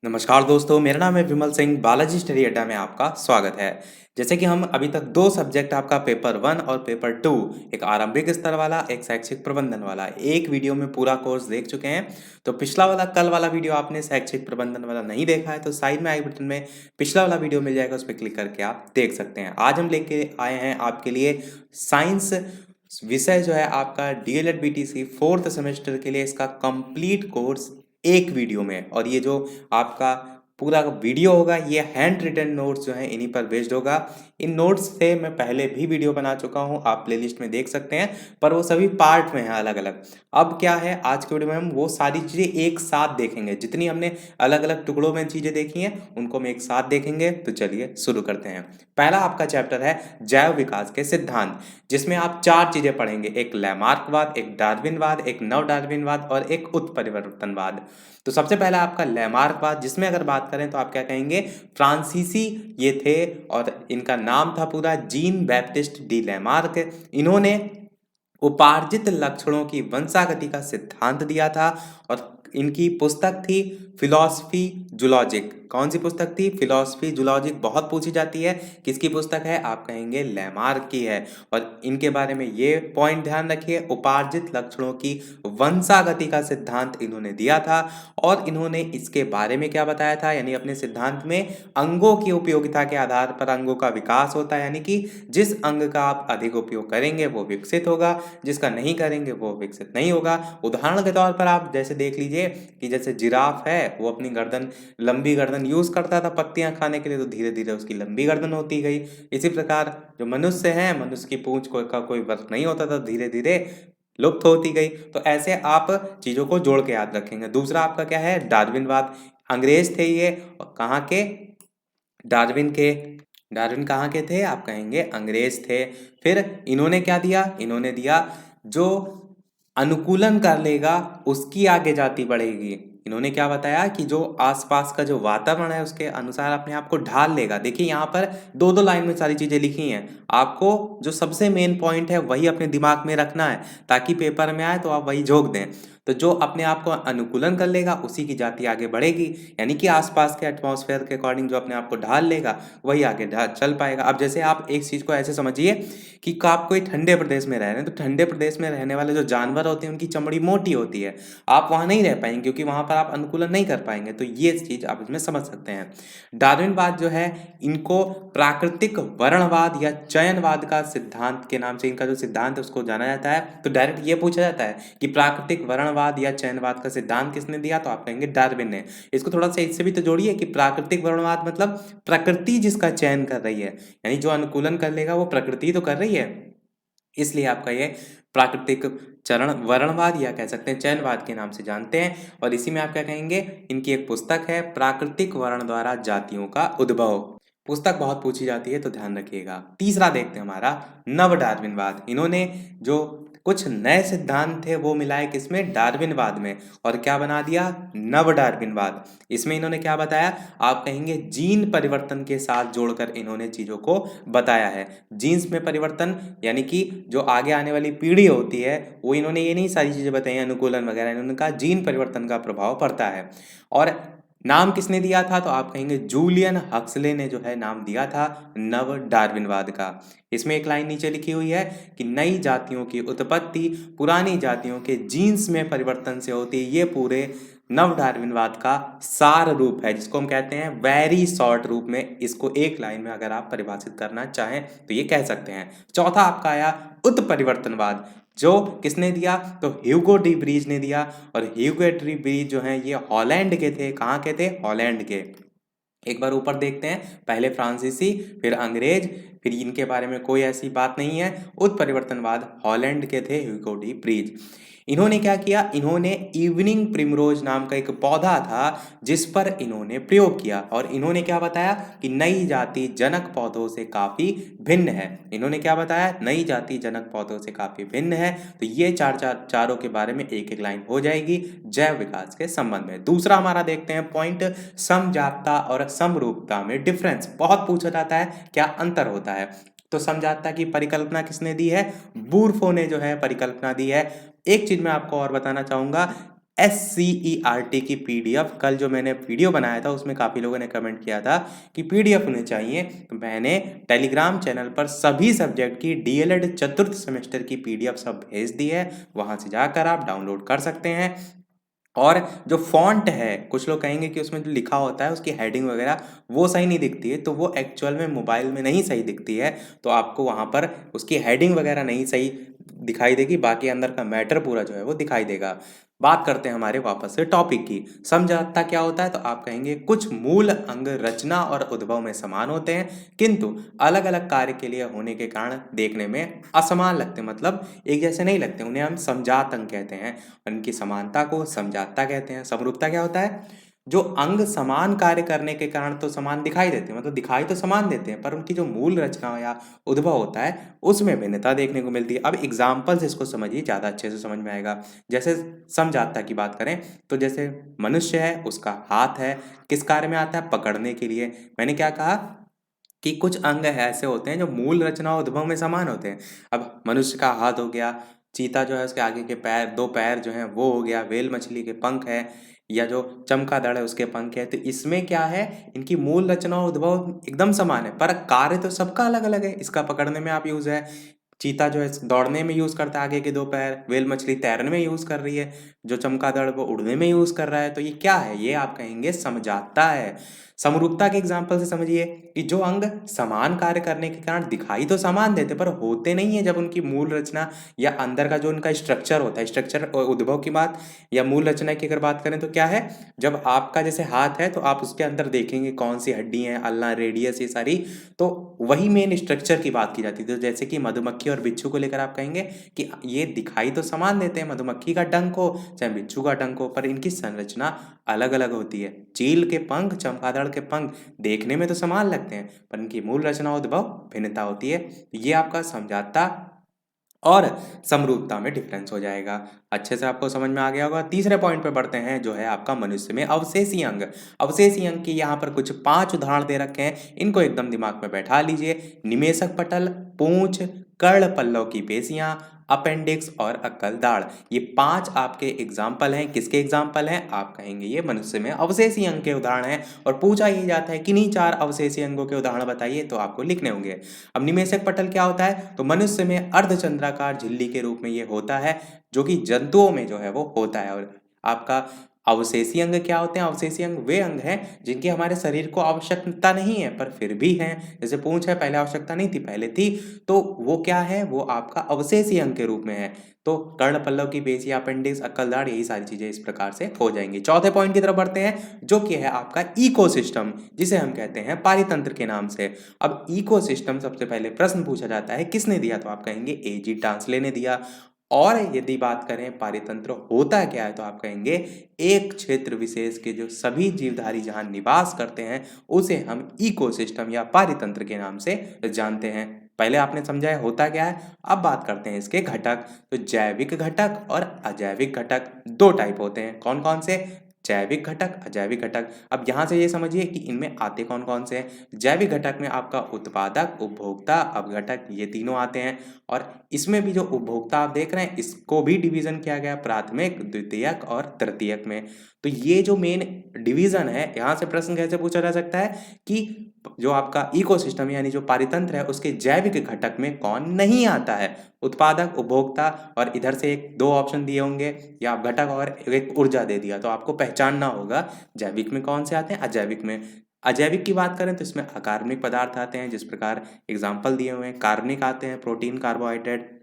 नमस्कार दोस्तों, मेरा नाम है विमल सिंह। बालाजी स्टडी अड्डा में आपका स्वागत है। जैसे कि हम अभी तक दो सब्जेक्ट आपका पेपर 1 और पेपर 2, एक आरंभिक स्तर वाला, एक शैक्षिक प्रबंधन वाला, एक वीडियो में पूरा कोर्स देख चुके हैं। तो पिछला वाला कल वाला वीडियो आपने शैक्षिक प्रबंधन वाला नहीं देखा है तो साइड में आई बटन में पिछला वाला वीडियो मिल जाएगा, उस पर क्लिक करके आप देख सकते हैं। आज हम लेके आए हैं आपके लिए साइंस विषय जो है आपका डीएलएड बीटीसी फोर्थ सेमेस्टर के लिए इसका कंप्लीट कोर्स एक वीडियो में। और ये जो आपका पूरा वीडियो होगा ये हैंड रिटन नोट्स जो हैं इन्हीं पर बेस्ड होगा। इन नोट्स से मैं पहले भी वीडियो बना चुका हूँ, आप प्लेलिस्ट में देख सकते हैं, पर वो सभी पार्ट में हैं अलग अलग। अब क्या है, आज के वीडियो में हम वो सारी चीज़ें एक साथ देखेंगे। जितनी हमने अलग अलग टुकड़ों में चीज़ें देखी हैं उनको हम एक साथ देखेंगे। तो चलिए शुरू करते हैं। पहला आपका चैप्टर है जैव विकास के सिद्धांत, जिसमें आप चार चीज़ें पढ़ेंगे: एक लैमार्कवाद, एक डार्विनवाद, एक नव डार्विनवाद और एक उत्परिवर्तनवाद। तो सबसे पहला आपका लैमार्कवाद, जिसमें अगर बात करें तो आप क्या कहेंगे, फ्रांसीसी ये थे और इनका नाम था पूरा जीन बैप्टिस्ट डी लैमार्क। इन्होंने उपार्जित लक्षणों की वंशागति का सिद्धांत दिया था और इनकी पुस्तक थी फिलॉसफी जूलॉजिक। कौन सी पुस्तक थी? Philosophy zoologic. बहुत पूछी जाती है, किसकी पुस्तक है? आप कहेंगे लैमार्क की है। और इनके बारे में ये पॉइंट ध्यान रखिए, उपार्जित लक्षणों की वंशागति का सिद्धांत इन्होंने दिया था। और इन्होंने इसके बारे में क्या बताया था, यानी अपने सिद्धांत में अंगों की उपयोगिता के आधार पर अंगों का विकास होता है, यानी कि जिस अंग का आप अधिक उपयोग करेंगे वो विकसित होगा, जिसका नहीं करेंगे वो विकसित नहीं होगा। उदाहरण के तौर पर आप जैसे देख लीजिए कि जैसे जिराफ है, वो अपनी गर्दन, लंबी गर्दन यूज करता था पत्तियां खाने के लिए, तो धीरे धीरे उसकी लंबी गर्दन होती गई। इसी प्रकार जो मनुष्य है, मनुष्य की पूंछ का कोई वर्क नहीं होता था, धीरे धीरे लुप्त होती गई। तो ऐसे आप चीजों को जोड़ के याद रखेंगे। दूसरा आपका क्या है? डार्विनवाद। अंग्रेज थे ये, और कहाँ के? डार्विन के। डार्विन कहाँ के थे? आप कहेंगे अंग्रेज थे। फिर इन्होंने क्या दिया? इन्होंने दिया जो अनुकूलन कर लेगा उसकी आगे जाति बढ़ेगी। इन्होंने क्या बताया कि जो आसपास का जो वातावरण है उसके अनुसार अपने आप को ढाल लेगा। देखिए यहाँ पर दो दो लाइन में सारी चीजें लिखी हैं, आपको जो सबसे मेन पॉइंट है वही अपने दिमाग में रखना है ताकि पेपर में आए तो आप वही झोंक दें। तो जो अपने आप को अनुकूलन कर लेगा उसी की जाति आगे बढ़ेगी, यानी कि आसपास के एटमॉस्फेयर के अकॉर्डिंग जो अपने आप को ढाल लेगा वही आगे चल पाएगा। अब जैसे आप एक चीज को ऐसे समझिए कि आप कोई ठंडे प्रदेश में रह रहे हैं, तो ठंडे प्रदेश में रहने वाले जो जानवर होते हैं उनकी चमड़ी मोटी होती है, आप वहां नहीं रह पाएंगे क्योंकि वहां पर आप अनुकूलन नहीं कर पाएंगे। तो ये चीज आप इसमें समझ सकते हैं। डार्विनवाद जो है, इनको प्राकृतिक वर्णवाद या चयनवाद का सिद्धांत के नाम से इनका जो सिद्धांत है उसको जाना जाता है। तो डायरेक्ट ये पूछा जाता है कि प्राकृतिक वर्णवाद या चयनवाद का सिद्धांत किसने दिया, तो आप कहेंगे डार्विन ने। इसको थोड़ा सा इससे भी तो जोड़िए कि प्राकृतिक वर्णवाद मतलब प्रकृति जिसका चयन कर रही है, यानी जो अनुकूलन कर लेगा वो प्रकृति तो कर रही है, इसलिए आपका ये प्राकृतिक चरण वर्णवाद या कह सकते हैं चयनवाद के नाम से जानते हैं। और इसी में आप क्या कहेंगे, इनकी एक पुस्तक है प्राकृतिक वर्ण द्वारा जातियों का उद्भव। पुस्तक बहुत पूछी जाती है तो ध्यान रखिएगा। तीसरा देखते हैं हमारा नव डार्विनवाद। इन्होंने जो कुछ नए सिद्धांत थे वो मिलाए किसमें? डार्विनवाद में, और क्या बना दिया? नव डार्विनवाद। इसमें इन्होंने क्या बताया? आप कहेंगे जीन परिवर्तन के साथ जोड़कर इन्होंने चीजों को बताया है। जीन्स में परिवर्तन, यानी कि जो आगे आने वाली पीढ़ी होती है वो, इन्होंने ये नहीं सारी चीजें बताई अनुकूलन वगैरह, इन्होंने कहा जीन परिवर्तन का प्रभाव पड़ता है। और नाम किसने दिया था? तो आप कहेंगे जूलियन हक्सले ने जो है नाम दिया था नव डार्विनवाद का। इसमें एक लाइन नीचे लिखी हुई है कि नई जातियों की उत्पत्ति पुरानी जातियों के जीन्स में परिवर्तन से होती है। ये पूरे नव डार्विनवाद का सार रूप है, जिसको हम कहते हैं वेरी शॉर्ट रूप में। इसको एक लाइन में अगर आप परिभाषित करना चाहें तो ये कह सकते हैं। चौथा आपका आया उत्परिवर्तनवाद, जो किसने दिया? तो ह्यूगो डी ब्रीज ने दिया। और ह्यूगो डी ब्रीज जो हैं ये हॉलैंड के थे। कहाँ के थे? हॉलैंड के। एक बार ऊपर देखते हैं, पहले फ्रांसीसी फिर अंग्रेज, फिर इनके बारे में कोई ऐसी बात नहीं है। उत्परिवर्तनवाद हॉलैंड के थे ह्यूगो डी ब्रीज। इन्होंने क्या किया? इन्होंने इवनिंग प्रिमरोज नाम का एक पौधा था जिस पर इन्होंने प्रयोग किया, और इन्होंने क्या बताया कि नई जाति जनक पौधों से काफी भिन्न है। इन्होंने क्या बताया? नई जाति जनक पौधों से काफी भिन्न है। तो ये चारों के बारे में एक एक लाइन हो जाएगी जैव विकास के संबंध में। दूसरा हमारा देखते हैं पॉइंट, समजापता और समरूपता में डिफरेंस। बहुत पूछा जाता है क्या अंतर होता है। तो समजापता की परिकल्पना किसने दी है? बूर्फो ने जो है परिकल्पना दी है। एक चीज मैं आपको और बताना चाहूंगा, SCERT की PDF कल जो मैंने वीडियो बनाया था उसमें काफ़ी लोगों ने कमेंट किया था कि PDF उन्हें चाहिए, तो मैंने टेलीग्राम चैनल पर सभी सब्जेक्ट की DLED चतुर्थ सेमेस्टर की PDF सब भेज दी है, वहाँ से जाकर आप डाउनलोड कर सकते हैं। और जो फ़ॉन्ट है, कुछ लोग कहेंगे कि उसमें जो लिखा होता है उसकी हेडिंग वगैरह वो सही नहीं दिखती है, तो वो एक्चुअल में मोबाइल में नहीं सही दिखती है, तो आपको वहाँ पर उसकी हेडिंग वगैरह नहीं सही दिखाई देगी, बाकी अंदर का मैटर पूरा जो है वो दिखाई देगा। बात करते हैं हमारे वापस से टॉपिक की। समझौता क्या होता है? तो आप कहेंगे कुछ मूल अंग रचना और उद्भव में समान होते हैं, किंतु अलग अलग कार्य के लिए होने के कारण देखने में असमान लगते हैं, मतलब एक जैसे नहीं लगते, उन्हें हम समजात अंग कहते हैं। उनकी समानता को समजातता कहते हैं। समरूपता क्या होता है? जो अंग समान कार्य करने के कारण तो समान दिखाई देते हैं, मतलब दिखाई तो समान देते हैं, पर उनकी जो मूल रचना या उद्भव होता है उसमें भिन्नता देखने को मिलती है। अब एग्जाम्पल से इसको समझिए, ज़्यादा अच्छे से समझ में आएगा। जैसे समजातता की बात करें तो जैसे मनुष्य है, उसका हाथ है, किस कार्य में आता है? पकड़ने के लिए। मैंने क्या कहा कि कुछ अंग ऐसे होते हैं जो मूल रचना और उद्भव में समान होते हैं। अब मनुष्य का हाथ हो गया, चीता जो है उसके आगे के पैर, दो पैर जो हैं वो हो गया, व्हेल मछली के पंख है, या जो चमगादड़ है उसके पंख है। तो इसमें क्या है, इनकी मूल रचना और उद्भव एकदम समान है, पर कार्य तो सबका अलग अलग है। इसका पकड़ने में आप यूज है, चीता जो है दौड़ने में यूज करता है आगे के दो पैर, व्हेल मछली तैरने में यूज कर रही है, जो चमगादड़ वो उड़ने में यूज कर रहा है। तो ये क्या है? ये आप कहेंगे समझाता है। समरूपता के एग्जाम्पल से समझिए कि जो अंग समान कार्य करने के कारण दिखाई तो समान देते पर होते नहीं है, जब उनकी मूल रचना या अंदर का जो उनका स्ट्रक्चर होता है, स्ट्रक्चर और उद्भव की बात या मूल रचना की अगर बात करें तो क्या है, जब आपका जैसे हाथ है तो आप उसके अंदर देखेंगे कौन सी हड्डी है, अल्ना, रेडियस, ये सारी, तो वही मेन स्ट्रक्चर की बात की जाती है। तो जैसे कि मधुमक्खी और बिच्छू को लेकर आप कहेंगे कि ये दिखाई तो समान देते हैं, मधुमक्खी का डंक हो चाहे बिच्छू का डंक हो, पर इनकी संरचना अलग अलग होती है। चील के पंख, चमगादड़ के पंख देखने में तो समान लगते हैं, पर इनकी मूल रचना उद्भव भिन्नता होती है। ये आपका समझाता और समरूपता में डिफरेंस हो जाएगा। अच्छे से आपको समझ में आ गया होगा। तीसरे पॉइंट पे बढ़ते हैं, जो है आपका मनुष्य में अवशेषी अंग। अवशेषी अंग की यहाँ पर कुछ 5 उदाहरण दे रखे हैं, इनको एकदम दिमाग में बैठा लीजिए। निमेषक पटल, पूंछ, कर्ण पल्लव की पेशियां, अपेंडिक्स और अक्कल दाढ़। ये 5 आपके एग्जाम्पल हैं। किसके एग्जाम्पल हैं? आप कहेंगे ये मनुष्य में अवशेषी अंग के उदाहरण हैं, और पूछा ही जाता है किन्हीं 4 अवशेषी अंगों के उदाहरण बताइए, तो आपको लिखने होंगे। अब निमेषक पटल क्या होता है? तो मनुष्य में अर्धचंद्राकार झिल्ली के रूप में ये होता है, जो कि जंतुओं में जो है वो होता है। और आपका अवशेषी अंग क्या होते हैं? अवशेषी अंग वे अंग हैं जिनकी हमारे शरीर को आवश्यकता नहीं है पर फिर भी हैं। जैसे पूंछ है, पहले आवश्यकता नहीं थी, पहले थी, तो वो क्या है? वो आपका अवशेषी अंग के रूप में है। तो कर्ण पल्लव की पेशी, अपेंडिक्स, अक्कल दाढ़, यही सारी चीजें इस प्रकार से हो जाएंगी। चौथे पॉइंट की तरफ बढ़ते हैं, जो कि है आपका इकोसिस्टम, जिसे हम कहते हैं पारितंत्र के नाम से। अब इकोसिस्टम सबसे पहले प्रश्न पूछा जाता है किसने दिया? तो आप कहेंगे एजी डांसले ने दिया। और यदि बात करें पारितंत्र होता क्या है, तो आप कहेंगे एक क्षेत्र विशेष के जो सभी जीवधारी जहां निवास करते हैं उसे हम इकोसिस्टम या पारितंत्र के नाम से जानते हैं। पहले आपने समझा है होता क्या है, अब बात करते हैं इसके घटक। तो जैविक घटक और अजैविक घटक दो टाइप होते हैं। कौन कौन से? जैविक घटक, अजैविक घटक। अब यहाँ से ये समझिए कि इनमें आते कौन कौन से हैं। जैविक घटक में आपका उत्पादक, उपभोक्ता, अपघटक, ये तीनों आते हैं। और इसमें भी जो उपभोक्ता आप देख रहे हैं इसको भी डिवीजन किया गया प्राथमिक, द्वितीयक और तृतीयक में। तो ये जो मेन डिवीजन है, यहाँ से प्रश्न कैसे पूछा जा सकता है कि जो आपका इकोसिस्टम यानी जो पारितंत्र है उसके जैविक घटक में कौन नहीं आता है? उत्पादक, उपभोक्ता, और इधर से एक दो ऑप्शन दिए होंगे, या आप घटक और एक ऊर्जा दे दिया, तो आपको पहचानना होगा जैविक में कौन से आते हैं, अजैविक में। अजैविक की बात करें तो इसमें अकार्बनिक पदार्थ आते हैं, जिस प्रकार एग्जाम्पल दिए हुए हैं। कार्बनिक आते हैं प्रोटीन, कार्बोहाइड्रेट,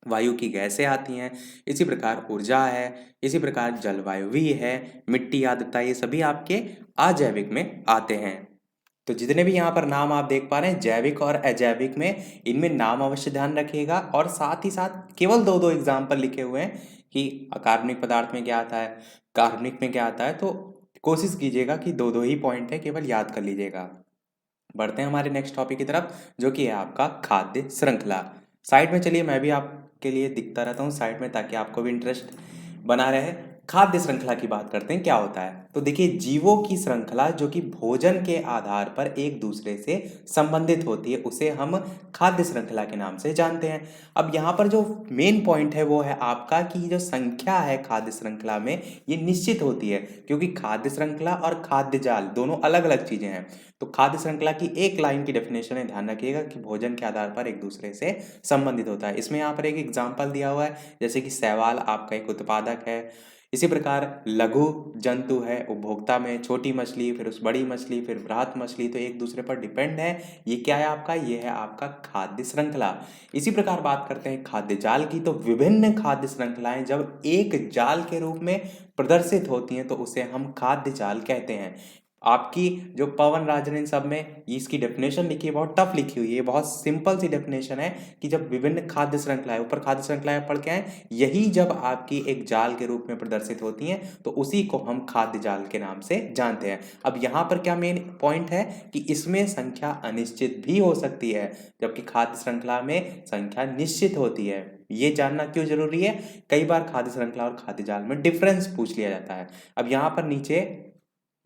वायु की गैसें आती हैं। इसी प्रकार ऊर्जा है, इसी प्रकार जलवायु भी है, मिट्टी, आर्द्रता, ये सभी आपके अजैविक में आते हैं। तो जितने भी यहाँ पर नाम आप देख पा रहे हैं जैविक और अजैविक में, इनमें नाम अवश्य ध्यान रखिएगा, और साथ ही साथ केवल दो दो एग्जाम्पल लिखे हुए हैं कि अकार्बनिक पदार्थ में क्या आता है, कार्बनिक में क्या आता है। तो कोशिश कीजिएगा कि दो दो ही पॉइंट है, केवल याद कर लीजिएगा। बढ़ते हैं हमारे नेक्स्ट टॉपिक की तरफ, जो कि है आपका खाद्य श्रृंखला। साइड में चलिए, मैं भी आपके लिए दिखता रहता हूँ साइड में, ताकि आपको भी इंटरेस्ट बना रहे। खाद्य श्रृंखला की बात करते हैं, क्या होता है। तो देखिए, जीवों की श्रृंखला जो कि भोजन के आधार पर एक दूसरे से संबंधित होती है, उसे हम खाद्य श्रृंखला के नाम से जानते हैं। अब यहाँ पर जो मेन पॉइंट है वो है आपका कि जो संख्या है खाद्य श्रृंखला में, ये निश्चित होती है, क्योंकि खाद्य श्रृंखला और खाद्य जाल दोनों अलग अलग चीजें हैं। तो खाद्य श्रृंखला की एक लाइन की डेफिनेशन है, ध्यान रखिएगा, कि भोजन के आधार पर एक दूसरे से संबंधित होता है। इसमें यहाँ पर एक एग्जाम्पल दिया हुआ है, जैसे कि शैवाल आपका एक उत्पादक है। इसी प्रकार लघु जंतु है उपभोक्ता में, छोटी मछली, फिर उस बड़ी मछली, फिर बृहत मछली, तो एक दूसरे पर डिपेंड है। ये क्या है आपका, ये है आपका खाद्य श्रृंखला। इसी प्रकार बात करते हैं खाद्य जाल की, तो विभिन्न खाद्य श्रृंखलाएं जब एक जाल के रूप में प्रदर्शित होती हैं तो उसे हम खाद्य जाल कहते हैं। आपकी जो पवन राजन इन सब में इसकी डेफिनेशन लिखी है, बहुत टफ लिखी हुई है, बहुत सिंपल सी डेफिनेशन है कि जब विभिन्न खाद्य श्रृंखलाएं, ऊपर खाद्य श्रृंखलाएं पढ़ के आए, यही जब आपकी एक जाल के रूप में प्रदर्शित होती हैं तो उसी को हम खाद्य जाल के नाम से जानते हैं। अब यहाँ पर क्या मेन पॉइंट है कि इसमें संख्या अनिश्चित भी हो सकती है, जबकि खाद्य श्रृंखला में संख्या निश्चित होती है। ये जानना क्यों जरूरी है, कई बार खाद्य श्रृंखला और खाद्य जाल में डिफरेंस पूछ लिया जाता है। अब यहाँ पर नीचे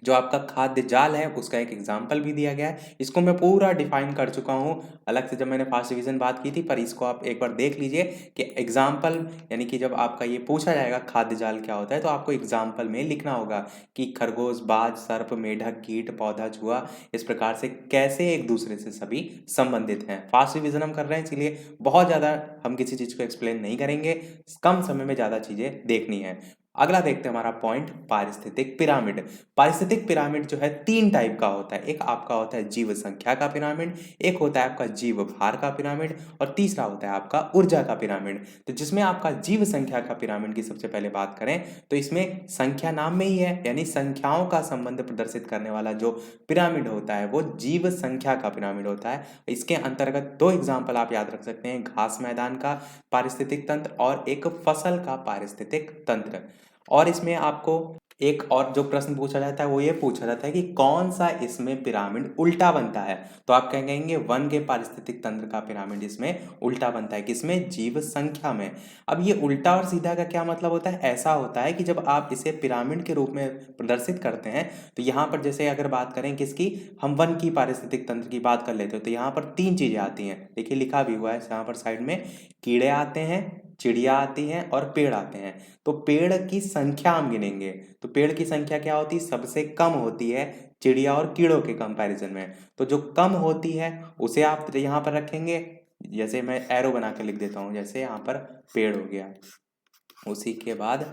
जो आपका खाद्य जाल है उसका एक एग्जाम्पल भी दिया गया है, इसको मैं पूरा डिफाइन कर चुका हूँ अलग से जब मैंने फर्स्ट डिवीजन बात की थी, पर इसको आप एक बार देख लीजिए कि एग्जाम्पल, यानी कि जब आपका ये पूछा जाएगा खाद्य जाल क्या होता है तो आपको एग्जाम्पल में लिखना होगा कि खरगोश, बाज, सर्प, मेढक, कीट, पौधा, चूहा, इस प्रकार से कैसे एक दूसरे से सभी संबंधित हैं। फास्ट रिवीजन हम कर रहे हैं, इसलिए बहुत ज़्यादा हम किसी चीज़ को एक्सप्लेन नहीं करेंगे, कम समय में ज़्यादा चीज़ें देखनी है। अगला देखते हैं हमारा पॉइंट, पारिस्थितिक पिरामिड। पारिस्थितिक पिरामिड जो है 3 टाइप का होता है, एक आपका होता है जीव संख्या का पिरामिड, एक होता है आपका जीव भार का पिरामिड, और तीसरा होता है आपका ऊर्जा का पिरामिड। तो जिसमें आपका जीव संख्या का पिरामिड की सबसे पहले बात करें तो इसमें संख्या नाम में ही है, यानी संख्याओं का संबंध प्रदर्शित करने वाला जो पिरामिड होता है वो जीव संख्या का पिरामिड होता है। इसके अंतर्गत 2 एग्जाम्पल आप याद रख सकते हैं, घास मैदान का पारिस्थितिक तंत्र और एक फसल का पारिस्थितिक तंत्र। और इसमें आपको एक और जो प्रश्न पूछा जाता है वो ये पूछा जाता है कि कौन सा इसमें पिरामिड उल्टा बनता है। तो आप क्या कहेंगे, वन के पारिस्थितिक तंत्र का पिरामिड इसमें उल्टा बनता है, किसमें, जीव संख्या में। अब ये उल्टा और सीधा का क्या मतलब होता है, ऐसा होता है कि जब आप इसे पिरामिड के रूप में प्रदर्शित करते हैं तो यहाँ पर जैसे अगर बात करें किसकी, हम वन की पारिस्थितिक तंत्र की बात कर लेते हो तो यहाँ पर 3 चीजें आती हैं, देखिए लिखा भी हुआ है यहाँ पर साइड में, कीड़े आते हैं, चिड़िया आती हैं और पेड़ आते हैं। तो पेड़ की संख्या हम गिनेंगे, तो पेड़ की संख्या क्या होती है, सबसे कम होती है चिड़िया और कीड़ों के कंपैरिजन में। तो जो कम होती है उसे आप यहाँ पर रखेंगे, जैसे मैं एरो बना के लिख देता हूँ, जैसे यहाँ पर पेड़ हो गया, उसी के बाद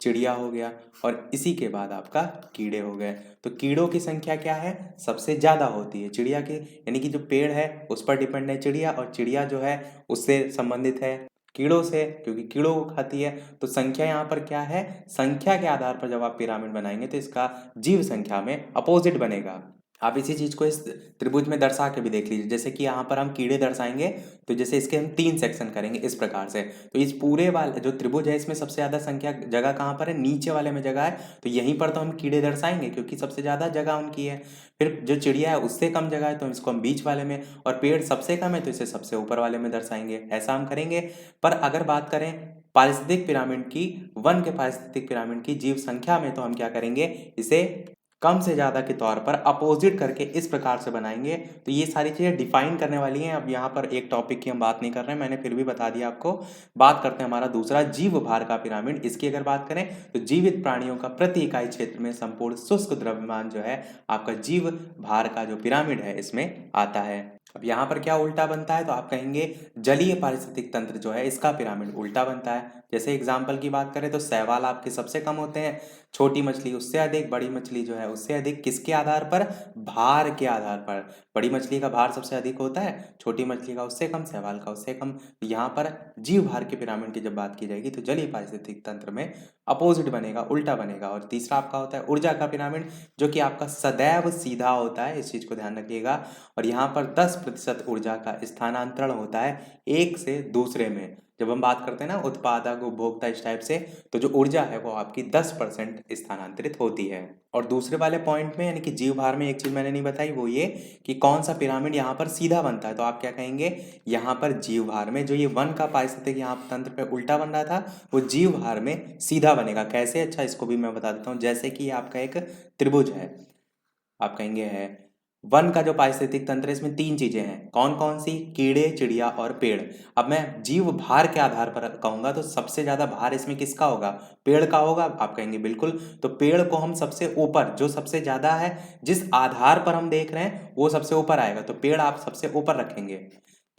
चिड़िया हो गया, और इसी के बाद आपका कीड़े हो गए। तो कीड़ों की संख्या क्या है, सबसे ज्यादा होती है चिड़िया की, यानी कि जो पेड़ है उस पर डिपेंड है चिड़िया, और चिड़िया जो है उससे संबंधित है कीड़ों से, क्योंकि कीड़ों को खाती है। तो संख्या यहाँ पर क्या है, संख्या के आधार पर जब आप पिरामिड बनाएंगे तो इसका जीव संख्या में अपोजिट बनेगा। आप इसी चीज को इस त्रिभुज में दर्शा के भी देख लीजिए, जैसे कि यहाँ पर हम कीड़े दर्शाएंगे तो जैसे इसके हम 3 सेक्शन करेंगे इस प्रकार से। तो इस पूरे वाले जो त्रिभुज है इसमें सबसे ज्यादा संख्या जगह कहाँ पर है, नीचे वाले में जगह है, तो यहीं पर तो हम कीड़े दर्शाएंगे क्योंकि सबसे ज्यादा जगह उनकी है। फिर जो चिड़िया है उससे कम जगह है तो इसको हम बीच वाले में, और पेड़ सबसे कम है तो इसे सबसे ऊपर वाले में दर्शाएंगे, ऐसा हम करेंगे। पर अगर बात करें पारिस्थितिक पिरामिड की, वन के पारिस्थितिक पिरामिड की जीव संख्या में, तो हम क्या करेंगे, इसे कम से ज्यादा के तौर पर अपोजिट करके इस प्रकार से बनाएंगे। तो ये सारी चीजें डिफाइन करने वाली हैं। अब यहाँ पर एक टॉपिक की हम बात नहीं कर रहे हैं, मैंने फिर भी बता दिया आपको। बात करते हैं हमारा दूसरा, जीव भार का पिरामिड। इसकी अगर बात करें तो जीवित प्राणियों का प्रति इकाई क्षेत्र में संपूर्ण शुष्क द्रव्यमान जो है आपका जीव भार का जो पिरामिड है इसमें आता है। अब यहाँ पर क्या उल्टा बनता है, तो आप कहेंगे जलीय पारिस्थितिक तंत्र जो है इसका पिरामिड उल्टा बनता है। जैसे एग्जाम्पल की बात करें तो शैवाल आपके सबसे कम होते हैं, छोटी मछली उससे अधिक, बड़ी मछली जो है उससे अधिक, किसके आधार पर, भार के आधार पर। बड़ी मछली का भार सबसे अधिक होता है, छोटी मछली का उससे कम, शैवाल का उससे कम। तो यहाँ पर जीव भार के पिरामिड की जब बात की जाएगी तो जलीय पारिस्थितिक तंत्र में अपोजिट बनेगा, उल्टा बनेगा। और तीसरा आपका होता है ऊर्जा का पिरामिड, जो कि आपका सदैव सीधा होता है, इस चीज को ध्यान रखिएगा। और यहाँ पर 10% ऊर्जा का स्थानांतरण होता है एक से दूसरे में। जब हम बात करते हैं ना उत्पादक उपभोक्ता इस टाइप से, तो जो ऊर्जा है वो आपकी 10% स्थानांतरित होती है। और दूसरे वाले पॉइंट में यानी कि जीव भार में एक चीज मैंने नहीं बताई, वो ये कि कौन सा पिरामिड यहाँ पर सीधा बनता है। तो आप क्या कहेंगे, यहाँ पर जीव भार में जो ये वन का पारिस्थितिक यहाँ तंत्र पे उल्टा बन रहा था, वो जीव भार में सीधा बनेगा। कैसे? अच्छा, इसको भी मैं बता देता हूँ। जैसे कि आपका एक त्रिभुज है, आप कहेंगे है वन का जो पारिस्थितिक तंत्र है, इसमें तीन चीजें हैं। कौन कौन सी? कीड़े, चिड़िया और पेड़। अब मैं जीव भार के आधार पर कहूंगा तो सबसे ज्यादा भार इसमें किसका होगा? पेड़ का होगा। आप कहेंगे बिल्कुल। तो पेड़ को हम सबसे ऊपर, जो सबसे ज्यादा है, जिस आधार पर हम देख रहे हैं वो सबसे ऊपर आएगा, तो पेड़ आप सबसे ऊपर रखेंगे।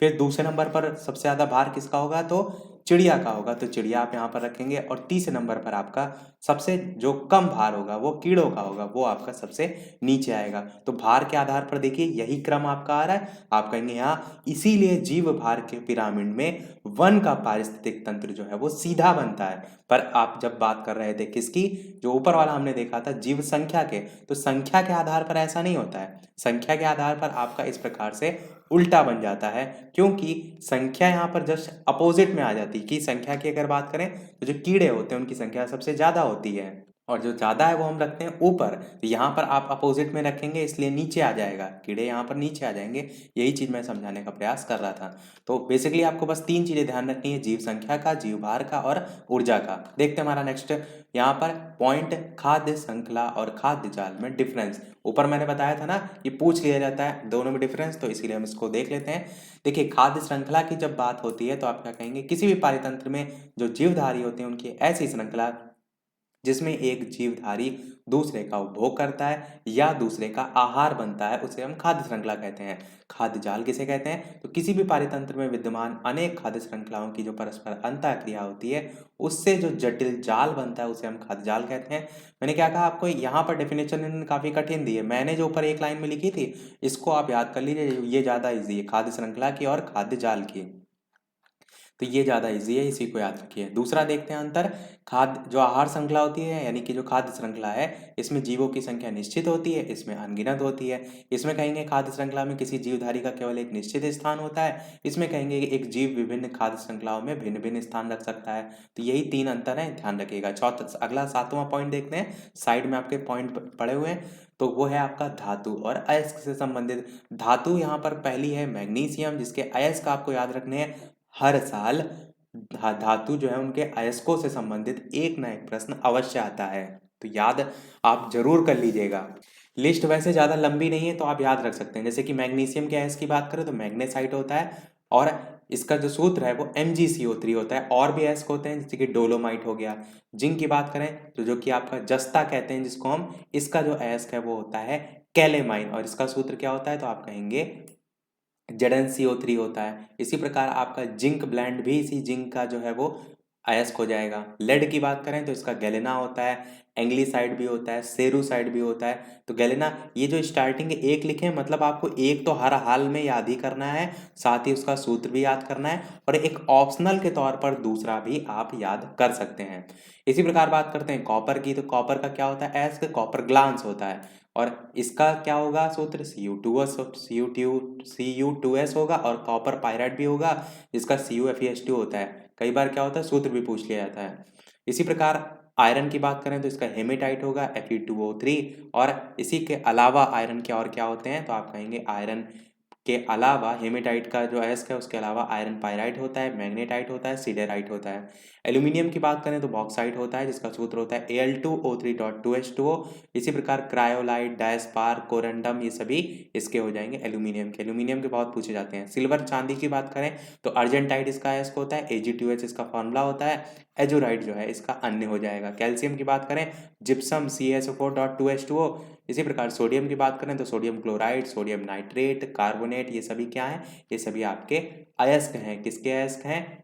फिर दूसरे नंबर पर सबसे ज्यादा भार किसका होगा? तो चिड़िया का होगा, तो चिड़िया आप यहाँ पर रखेंगे। और तीसरे नंबर पर आपका सबसे जो कम भार होगा वो कीड़ों का होगा, वो आपका सबसे नीचे आएगा। तो भार के आधार पर देखिए यही क्रम आपका आ रहा है। आप कहेंगे यहाँ इसीलिए जीव भार के पिरामिड में वन का पारिस्थितिक तंत्र जो है वो सीधा बनता है। पर आप जब बात कर रहे थे किसकी, जो ऊपर वाला हमने देखा था जीव संख्या के, तो संख्या के आधार पर ऐसा नहीं होता है। संख्या के आधार पर आपका इस प्रकार से उल्टा बन जाता है, क्योंकि संख्या यहाँ पर जस्ट अपोजिट में आ जाती है। कि संख्या की अगर बात करें तो जो कीड़े होते हैं उनकी संख्या सबसे ज्यादा होती है, और जो ज्यादा है वो हम रखते हैं ऊपर। तो यहाँ पर आप अपोजिट में रखेंगे, इसलिए नीचे आ जाएगा, कीड़े यहाँ पर नीचे आ जाएंगे। यही चीज मैं समझाने का प्रयास कर रहा था। तो बेसिकली आपको बस तीन चीजें ध्यान रखनी है, जीव संख्या का, जीव भार का और ऊर्जा का। देखते हैं हमारा नेक्स्ट यहाँ पर पॉइंट, खाद्य श्रृंखला और खाद्य जाल में डिफरेंस। ऊपर मैंने बताया था ना कि पूछ लिया जाता है दोनों में डिफरेंस, तो इसीलिए हम इसको देख लेते हैं। देखिए, खाद्य श्रृंखला की जब बात होती है तो आप क्या कहेंगे, किसी भी पारितंत्र में जो जीवधारी होते हैं उनकी ऐसी श्रृंखला जिसमें एक जीवधारी दूसरे का उपभोग करता है या दूसरे का आहार बनता है, उसे हम खाद्य श्रृंखला कहते हैं। खाद्य जाल किसे कहते हैं? तो किसी भी पारितंत्र में विद्यमान अनेक खाद्य श्रृंखलाओं की जो परस्पर अंतःक्रिया होती है, उससे जो जटिल जाल बनता है उसे हम खाद्य जाल कहते हैं। मैंने क्या कहा आपको, यहाँ पर डेफिनेशन काफी कठिन दी है। मैंने जो ऊपर एक लाइन में लिखी थी, इसको आप याद कर लीजिए, ये ज्यादा इजी है, खाद्य श्रृंखला की और खाद्य जाल की। तो ये ज़्यादा इजी है, इसी को याद रखिए। दूसरा देखते हैं अंतर, खाद्य जो आहार श्रृंखला होती है यानी कि जो खाद्य श्रृंखला है, इसमें जीवों की संख्या निश्चित होती है, इसमें अनगिनत होती है। इसमें कहेंगे खाद्य श्रृंखला में किसी जीवधारी का केवल एक निश्चित स्थान होता है, इसमें कहेंगे कि एक जीव विभिन्न खाद्य श्रृंखलाओं में भिन्न भिन्न स्थान रख सकता है। तो यही तीन अंतर है, ध्यान रखिएगा। चौथा, अगला सातवां पॉइंट देखते हैं, साइड में आपके पॉइंट पड़े हुए हैं। तो वो है आपका धातु और अयस्क से संबंधित। धातु यहाँ पर पहली है मैग्नीशियम, जिसके अयस्क आपको याद रखने हैं। हर साल धातु जो है उनके अयस्कों से संबंधित एक ना एक प्रश्न अवश्य आता है, तो याद आप जरूर कर लीजिएगा। लिस्ट वैसे ज्यादा लंबी नहीं है तो आप याद रख सकते हैं। जैसे कि मैग्नीशियम के अयस्क की बात करें तो मैग्नेसाइट होता है, और इसका जो सूत्र है वो MgCO3 होता है। और भी अयस्क होते हैं जैसे कि डोलोमाइट हो गया। जिंक की बात करें तो जो कि आपका जस्ता कहते हैं जिसको हम, इसका जो अयस्क है वो होता है कैलेमाइन, और इसका सूत्र क्या होता है? तो आप कहेंगे ZnCO3 होता है। इसी प्रकार आपका जिंक ब्लेंड भी इसी जिंक का जो है वो अयस्क हो जाएगा। लेड की बात करें तो इसका गैलेना होता है, एंग्लीसाइड भी होता है, सेरूसाइड भी होता है। तो गैलेना, ये जो स्टार्टिंग एक लिखे हैं, मतलब आपको एक तो हर हाल में याद ही करना है, साथ ही उसका सूत्र भी याद करना है, और एक ऑप्शनल के तौर पर दूसरा भी आप याद कर सकते हैं। इसी प्रकार बात करते हैं कॉपर की, तो कॉपर का क्या होता है? अयस्क कॉपर ग्लांस होता है, और इसका क्या होगा सूत्र? Cu2S होगा, और कॉपर पायराइड भी होगा जिसका CuFeS2 होता है। कई बार क्या होता है, सूत्र भी पूछ लिया जाता है। इसी प्रकार आयरन की बात करें तो इसका हेमेटाइट होगा Fe2O3, और इसी के अलावा आयरन के और क्या होते हैं? तो आप कहेंगे आयरन के अलावा हेमेटाइट का जो अयस्क है उसके अलावा आयरन पायराइट होता है, मैग्नेटाइट होता है, सिडेराइट होता है। एल्यूमिनियम की बात करें तो बॉक्साइट होता है जिसका सूत्र होता है Al2O3.2H2O। इसी प्रकार क्रायोलाइट, डायस्पार, कोरंडम, ये सभी इसके हो जाएंगे एल्यूमिनियम के। एल्यूमिनियम के बहुत पूछे जाते हैं। सिल्वर चांदी की बात करें तो अर्जेंटाइट इसका अयस्क होता है, Ag2H इसका फॉर्मूला होता है, एजोराइट जो है इसका अन्य हो जाएगा। कैल्शियम की बात करें जिप्सम CaSO4.2H2O। इसी प्रकार सोडियम की बात करें तो sodium chloride, sodium nitrate, carbonate, ये सभी क्या है? ये सभी आपके अयस्क हैं। किसके अयस्क हैं?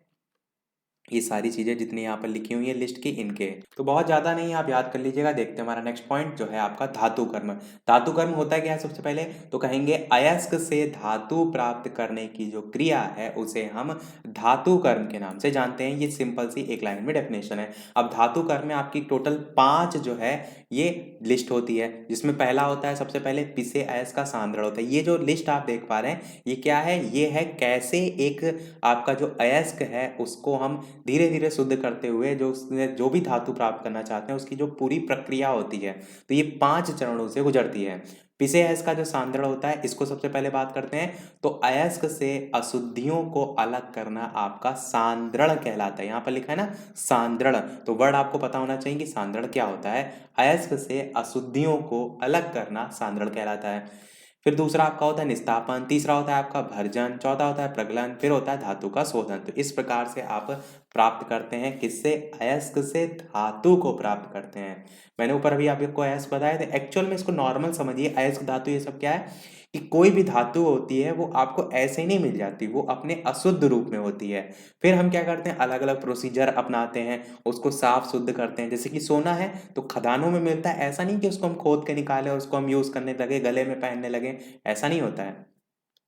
ये सारी चीज़ें जितनी यहाँ पर लिखी हुई है लिस्ट की इनके, तो बहुत ज़्यादा नहीं आप याद कर लीजिएगा। देखते हैं हमारा नेक्स्ट पॉइंट जो है आपका धातु कर्म। धातु कर्म होता है क्या है सबसे पहले तो कहेंगे अयस्क से धातु प्राप्त करने की जो क्रिया है उसे हम धातु कर्म के नाम से जानते हैं। ये सिंपल सी एक लाइन में डेफिनेशन है। अब धातु कर्म में आपकी टोटल 5 जो है ये लिस्ट होती है, जिसमें पहला होता है सबसे पहले पिसे अयस्क का सांद्रण होता है। ये जो लिस्ट आप देख पा रहे हैं ये क्या है, ये है कैसे एक आपका जो अयस्क है उसको हम धीरे धीरे शुद्ध करते हुए जो उसने जो भी धातु प्राप्त करना चाहते हैं उसकी जो पूरी प्रक्रिया होती है, तो ये 5 चरणों से गुजरती है। पिसे अयस्क का जो सांद्रण होता है इसको सबसे पहले बात करते हैं, तो अयस्क से अशुद्धियों को अलग करना आपका सांद्रण कहलाता है। यहाँ पर लिखा है ना सांद्रण, तो वर्ड आपको पता होना चाहिए कि सांद्रण क्या होता है। अयस्क से अशुद्धियों को अलग करना सांद्रण कहलाता है। फिर दूसरा आपका होता है निस्तापन, तीसरा होता है आपका भर्जन, चौथा होता है प्रगलन, फिर होता है धातु का शोधन। तो इस प्रकार से आप प्राप्त करते हैं किससे, अयस्क से धातु को प्राप्त करते हैं। मैंने ऊपर अभी आपको अयस्क बताया था, एक्चुअल में इसको नॉर्मल समझिए। अयस्क धातु ये सब क्या है कि कोई भी धातु होती है वो आपको ऐसे ही नहीं मिल जाती, वो अपने अशुद्ध रूप में होती है। फिर हम क्या करते हैं, अलग अलग प्रोसीजर अपनाते हैं, उसको साफ शुद्ध करते हैं। जैसे कि सोना है तो खदानों में मिलता है, ऐसा नहीं कि उसको हम खोद के निकाले और उसको हम यूज करने लगे, गले में पहनने लगे, ऐसा नहीं होता है।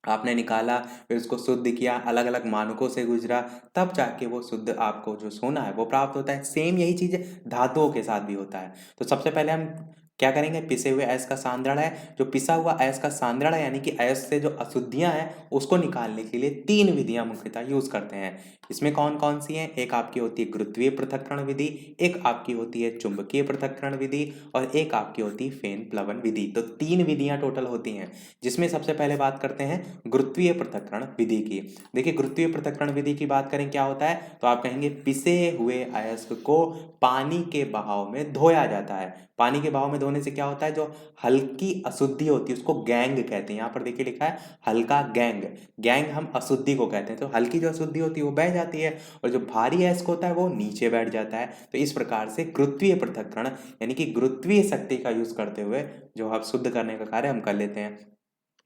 आपने निकाला, फिर उसको शुद्ध किया, अलग अलग मानकों से गुजरा, तब जाके वो शुद्ध आपको जो सोना है वो प्राप्त होता है। सेम यही चीज धातुओं के साथ भी होता है। तो सबसे पहले हम क्या करेंगे, पिसे हुए अयस्क का सांद्रण है, जो पिसा हुआ अयस्क का सांद्रण है यानी कि अयस्क से जो अशुद्धियां हैं उसको निकालने के लिए 3 विधियां मुख्यतः यूज करते हैं। इसमें कौन कौन सी हैं, एक आपकी होती है गुरुत्वीय पृथक्करण विधि, एक आपकी होती है चुंबकीय पृथक्करण विधि, और एक आपकी होती है फेन प्लवन विधि। तो 3 विधियां टोटल होती हैं, जिसमें सबसे पहले बात करते हैं गुरुत्वीय पृथक्करण विधि की। देखिए गुरुत्वीय पृथक्करण विधि की बात करें क्या होता है, तो आप कहेंगे पिसे हुए अयस्क को पानी के बहाव में धोया जाता है। पानी के बहाव में धोने से क्या होता है, जो हल्की अशुद्धि होती है उसको गैंग कहते हैं। यहाँ पर देखिए लिखा है हल्का गैंग, गैंग हम अशुद्धि को कहते हैं। तो हल्की जो अशुद्धि होती है वो बह जाती है और जो भारी अयस्क होता है वो नीचे बैठ जाता है। तो इस प्रकार से गुरुत्वीय पृथक्करण यानी कि गुरुत्वीय शक्ति का यूज करते हुए जो आप शुद्ध करने का कार्य हम कर लेते हैं।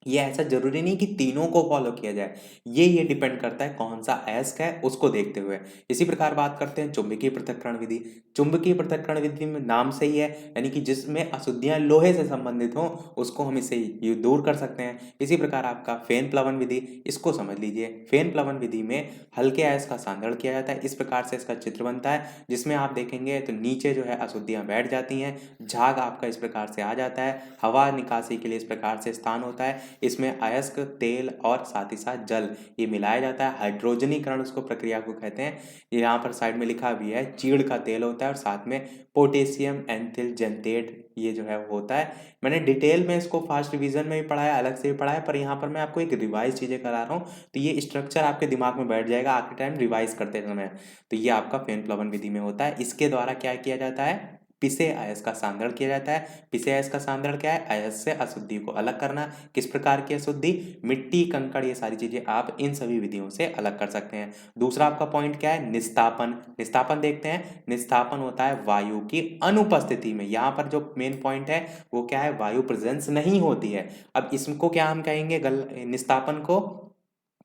ये ऐसा जरूरी नहीं कि तीनों को फॉलो किया जाए, ये डिपेंड करता है कौन सा अयस्क है उसको देखते हुए। इसी प्रकार बात करते हैं चुंबकीय पृथक्करण विधि। चुंबकीय पृथक्करण विधि में नाम से ही है, यानी कि जिसमें अशुद्धियां लोहे से संबंधित हो उसको हम इससे दूर कर सकते हैं। इसी प्रकार आपका फेन प्लवन विधि, इसको समझ लीजिए। फेन प्लवन विधि में हल्के अयस्क का सांद्रण किया जाता है। इस प्रकार से इसका चित्र बनता है, जिसमें आप देखेंगे तो नीचे जो है अशुद्धियां बैठ जाती हैं, झाग आपका इस प्रकार से आ जाता है, हवा निकासी के लिए इस प्रकार से स्थान होता है। इसमें अयस्क, तेल और साथ ही साथ जल ये मिलाया जाता है। हाइड्रोजनीकरण उसको प्रक्रिया को कहते हैं। यहाँ पर साइड में लिखा भी है चीड़ का तेल होता है और साथ में पोटेशियम एंथिल जेंटेट ये जो है होता है। मैंने डिटेल में इसको फर्स्ट रिवीजन में भी पढ़ा है, अलग से भी पढ़ा है, पर यहाँ पर मैं आपको एक रिवाइज चीजें करा रहा हूँ, तो ये स्ट्रक्चर आपके दिमाग में बैठ जाएगा आखिर टाइम रिवाइज करते समय। तो ये आपका फेन प्लवन विधि में होता है। इसके द्वारा क्या किया जाता है, पिसे अयस्क का सांद्रण किया जाता है। पिसे अयस्क का सांद्रण क्या है, अयस्क से अशुद्धि को अलग करना। किस प्रकार की अशुद्धि, मिट्टी, कंकड़, ये सारी चीजें आप इन सभी विधियों से अलग कर सकते हैं। दूसरा आपका पॉइंट क्या है, निस्तापन। निस्तापन देखते हैं, निस्तापन होता है वायु की अनुपस्थिति में। यहाँ पर जो मेन पॉइंट है वो क्या है, वायु प्रेजेंस नहीं होती है। अब इसको क्या हम कहेंगे, निस्तापन को,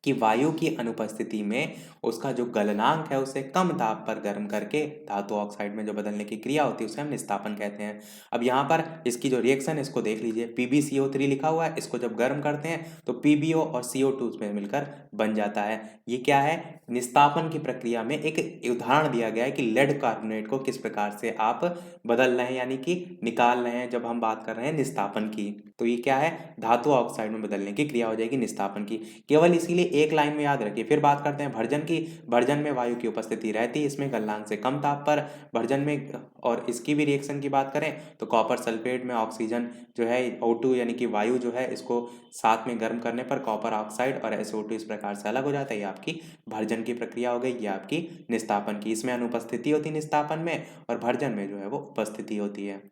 कि वायु की अनुपस्थिति में उसका जो गलनांक है उसे कम ताप पर गर्म करके धातु ऑक्साइड में जो बदलने की क्रिया होती है उसे हम निस्तापन कहते हैं। अब यहाँ पर इसकी जो रिएक्शन है इसको देख लीजिए, PbCO3 लिखा हुआ है, इसको जब गर्म करते हैं तो PbO और CO2 उसमें मिलकर बन जाता है। ये क्या है, निस्तापन की प्रक्रिया में एक उदाहरण दिया गया है कि लेड कार्बोनेट को किस प्रकार से आप बदल रहे हैं, यानी कि निकाल रहे हैं जब हम बात कर रहे हैं निस्तापन की। तो ये क्या है, धातु ऑक्साइड में बदलने की क्रिया हो जाएगी निस्तापन की। केवल इसीलिए एक लाइन में याद रखिए। फिर बात करते हैं भर्जन की। भर्जन में वायु की उपस्थिति रहती है, इसमें गलनांक से कम ताप पर भर्जन में, और इसकी भी रिएक्शन की बात करें तो कॉपर सल्फेट में ऑक्सीजन जो है O2 यानी कि वायु जो है इसको साथ में गर्म करने पर कॉपर ऑक्साइड और SO2 इस प्रकार से अलग हो जाता है। ये आपकी भर्जन की प्रक्रिया हो गई, ये आपकी निस्तापन की। इसमें अनुपस्थिति होती है निस्तापन में, और भर्जन में जो है वो उपस्थिति होती है।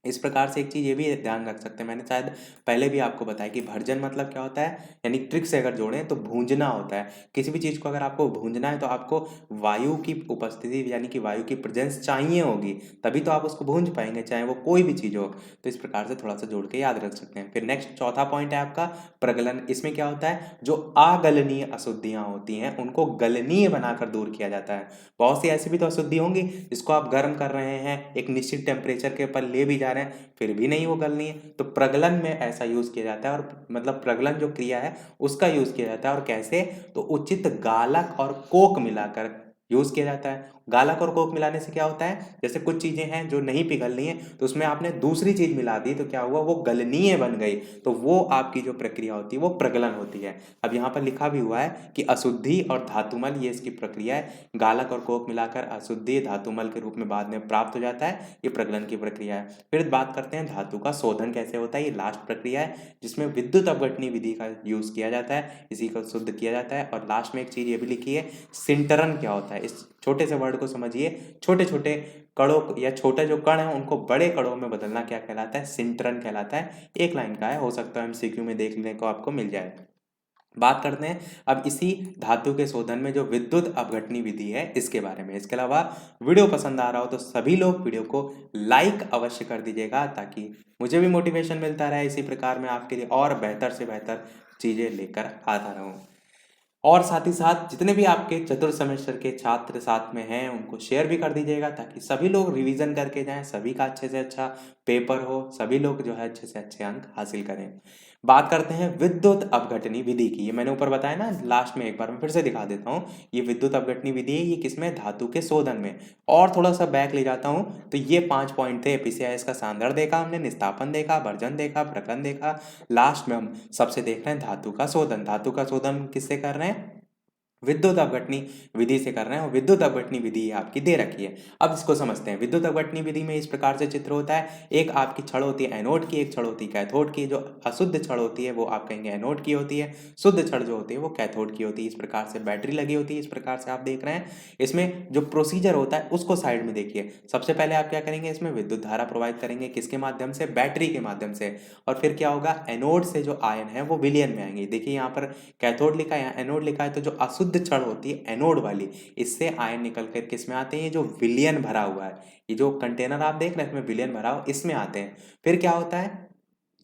इस प्रकार से एक चीज़ ये भी ध्यान रख सकते हैं, मैंने शायद पहले भी आपको बताया कि भर्जन मतलब क्या होता है, यानी ट्रिक से अगर जोड़ें तो भूंजना होता है। किसी भी चीज़ को अगर आपको भूंजना है तो आपको वायु की उपस्थिति यानी कि वायु की प्रेजेंस चाहिए होगी, तभी तो आप उसको भूंज पाएंगे, चाहे वो कोई भी चीज़ हो। तो इस प्रकार से थोड़ा सा जोड़ के याद रख सकते हैं। फिर नेक्स्ट चौथा पॉइंट है आपका प्रगलन। इसमें क्या होता है, जो अगलनीय अशुद्धियाँ होती हैं उनको गलनीय बनाकर दूर किया जाता है। बहुत सी ऐसी भी तो अशुद्धि होंगी जिसको आप गर्म कर रहे हैं, एक निश्चित टेम्परेचर के ऊपर ले भी जा रहे हैं, फिर भी नहीं वो गलनी है, तो प्रगलन में ऐसा यूज किया जाता है। और मतलब प्रगलन जो क्रिया है उसका यूज किया जाता है। और कैसे, तो उचित गालक और कोक मिलाकर यूज किया जाता है। गालक और कोक मिलाने से क्या होता है, जैसे कुछ चीजें हैं जो नहीं पिघलनी है तो उसमें आपने दूसरी चीज मिला दी, तो क्या हुआ, वो गलनीय बन गई, तो वो आपकी जो प्रक्रिया होती है वो प्रगलन होती है। अब यहाँ पर लिखा भी हुआ है कि अशुद्धि और धातुमल, ये इसकी प्रक्रिया है। गालक और कोक मिलाकर अशुद्धि धातुमल के रूप में बाद में प्राप्त हो जाता है, ये प्रगलन की प्रक्रिया है। फिर बात करते हैं धातु का शोधन कैसे होता है। ये लास्ट प्रक्रिया है जिसमें विद्युत अपघटनी विधि का यूज किया जाता है, इसी को शुद्ध किया जाता है। और लास्ट में एक चीज ये भी लिखी है, सिंटरन क्या होता है। इस छोटे से वर्ड को समझिए, छोटे छोटे कणों या छोटे जो कण हैं उनको बड़े कणों में बदलना क्या कहलाता है, सिंटरन कहलाता है। एक लाइन का है, हो सकता है एमसीक्यू में देखने को आपको मिल जाए। बात करते हैं अब इसी धातु के शोधन में जो विद्युत अपघटनी विधि है इसके बारे में। इसके अलावा वीडियो पसंद आ रहा हो तो सभी लोग वीडियो को लाइक अवश्य कर दीजिएगा, ताकि मुझे भी मोटिवेशन मिलता रहे इसी प्रकार मैं आपके लिए और बेहतर से बेहतर चीजें लेकर आता रहूं। और साथ ही साथ जितने भी आपके चतुर्थ सेमेस्टर के छात्र साथ में हैं उनको शेयर भी कर दीजिएगा, ताकि सभी लोग रिवीजन करके जाएं, सभी का अच्छे से अच्छा पेपर हो, सभी लोग जो है अच्छे से अच्छे अंक हासिल करें। बात करते हैं विद्युत अपघटनी विधि की। ये मैंने ऊपर बताया ना, लास्ट में एक बार मैं फिर से दिखा देता हूँ। ये विद्युत अपघटनी विधि है, ये किसमें, धातु के शोधन में। और थोड़ा सा बैक ले जाता हूँ तो ये 5 पॉइंट थे। पीसीआईएस का सांद्रण देखा हमने, निस्तापन देखा, भर्जन देखा, प्रकरण देखा, लास्ट में हम सबसे देख रहे हैं धातु का शोधन। धातु का शोधन किससे कर रहे हैं, विद्युत अपघटनी विधि से कर रहे हैं। और विद्युत अपघटनी विधि आपकी दे रखी है। अब इसको समझते हैं। विद्युत अपघटनी विधि में इस प्रकार से चित्र होता है, एक आपकी छड़ होती है एनोड की, एक छड़ होती है कैथोड की। जो अशुद्ध छड़ होती है वो आप कहेंगे एनोड की होती है, शुद्ध छड़ जो होती है वो कैथोड की होती है। इस प्रकार से बैटरी लगी होती है, इस प्रकार से आप देख रहे हैं। इसमें जो प्रोसीजर होता है उसको साइड में देखिए। सबसे पहले आप क्या करेंगे, इसमें विद्युत धारा प्रोवाइड करेंगे, किसके माध्यम से, बैटरी के माध्यम से। और फिर क्या होगा, एनोड से जो आयन है वो विलयन में आएंगे। देखिए यहाँ पर कैथोड लिखा है, यहाँ एनोड लिखा है, तो जो अशुद्ध छड़ होती है एनोड वाली, इससे आयन निकल कर किस में आते हैं, ये जो विलयन भरा हुआ है, ये जो कंटेनर आप देख रहे हैं इसमें विलयन भरा हुआ, इसमें आते हैं। फिर क्या होता है,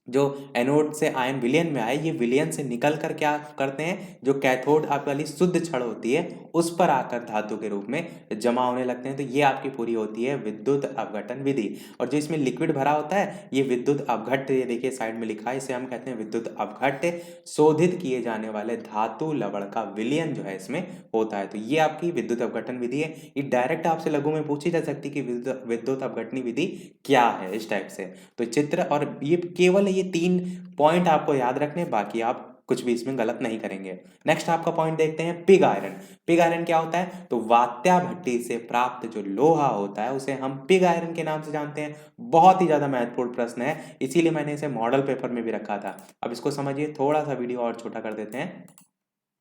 जो एनोड से आयन विलयन में आए, ये विलयन से निकल कर क्या करते हैं, जो कैथोड आप वाली शुद्ध छड़ होती है उस पर आकर धातु के रूप में जमा होने लगते हैं। तो ये आपकी पूरी होती है विद्युत अपघटन विधि। और जो इसमें लिक्विड भरा होता है ये विद्युत अपघट्ट, ये देखिए साइड में लिखा है, इसे हम कहते हैं विद्युत अपघट्ट। शोधित किए जाने वाले धातु लवण का विलयन जो है इसमें होता है। तो ये आपकी विद्युत अपघटन विधि है। ये डायरेक्ट आपसे लघु में पूछी जा सकती है कि विद्युत अपघटनी विधि क्या है, इस टाइप से। तो चित्र, और ये केवल ये 3 पॉइंट आपको याद रखने, बाकी आप कुछ भी इसमें गलत नहीं करेंगे। नेक्स्ट आपका पॉइंट देखते हैं, पिग आयरन। पिग आयरन क्या होता है, तो वात्या भट्टी से प्राप्त जो लोहा होता है उसे हम पिग आयरन के नाम से जानते हैं। बहुत ही ज्यादा महत्वपूर्ण प्रश्न है, इसीलिए मैंने इसे मॉडल पेपर में भी रखा था। अब इसको समझिए, थोड़ा सा वीडियो और छोटा कर देते हैं।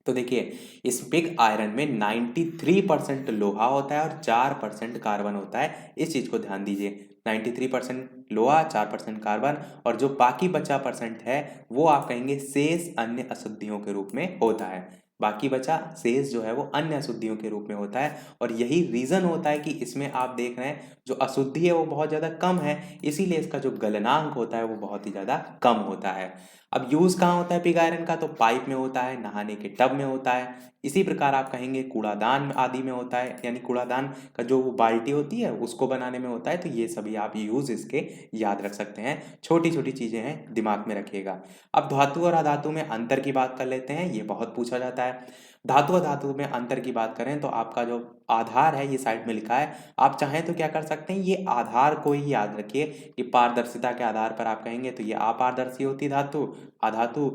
तो देखिए, इस पिग आयरन में 93% लोहा होता है और 4% कार्बन होता है। इस चीज को ध्यान दीजिए, 93% लोहा, 4% कार्बन, और जो बाकी बचा परसेंट है वो आप कहेंगे शेष अन्य अशुद्धियों के रूप में होता है। बाकी बचा शेष जो है वो अन्य अशुद्धियों के रूप में होता है। और यही रीजन होता है कि इसमें आप देख रहे हैं जो अशुद्धि है वो बहुत ज्यादा कम है, इसीलिए इसका जो गलनांक होता है वो बहुत ही ज्यादा कम होता है। अब यूज कहाँ होता है पिग आयरन का, तो पाइप में होता है, नहाने के टब में होता है, इसी प्रकार आप कहेंगे कूड़ादान आदि में होता है, यानी कूड़ादान का जो वो बाल्टी होती है उसको बनाने में होता है। तो ये सभी आप यूज इसके याद रख सकते हैं, छोटी छोटी चीजें हैं, दिमाग में रखिएगा। अब धातु और अधातु में अंतर की बात कर लेते हैं, ये बहुत पूछा जाता है। धातु और धातु में अंतर की बात करें तो आपका जो आधार है ये साइड में लिखा है, आप चाहें तो क्या कर सकते हैं, ये आधार को ही याद रखिए कि पारदर्शिता के आधार पर आप कहेंगे तो ये अपारदर्शी होती धातु, अधातु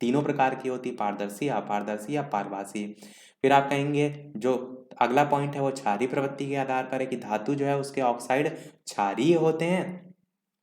तीनों प्रकार की होती, पारदर्शी, अपारदर्शी या पारभासी। फिर आप कहेंगे जो अगला पॉइंट है वो क्षारीय प्रवृत्ति के आधार पर है कि धातु जो है उसके ऑक्साइड क्षारीय होते हैं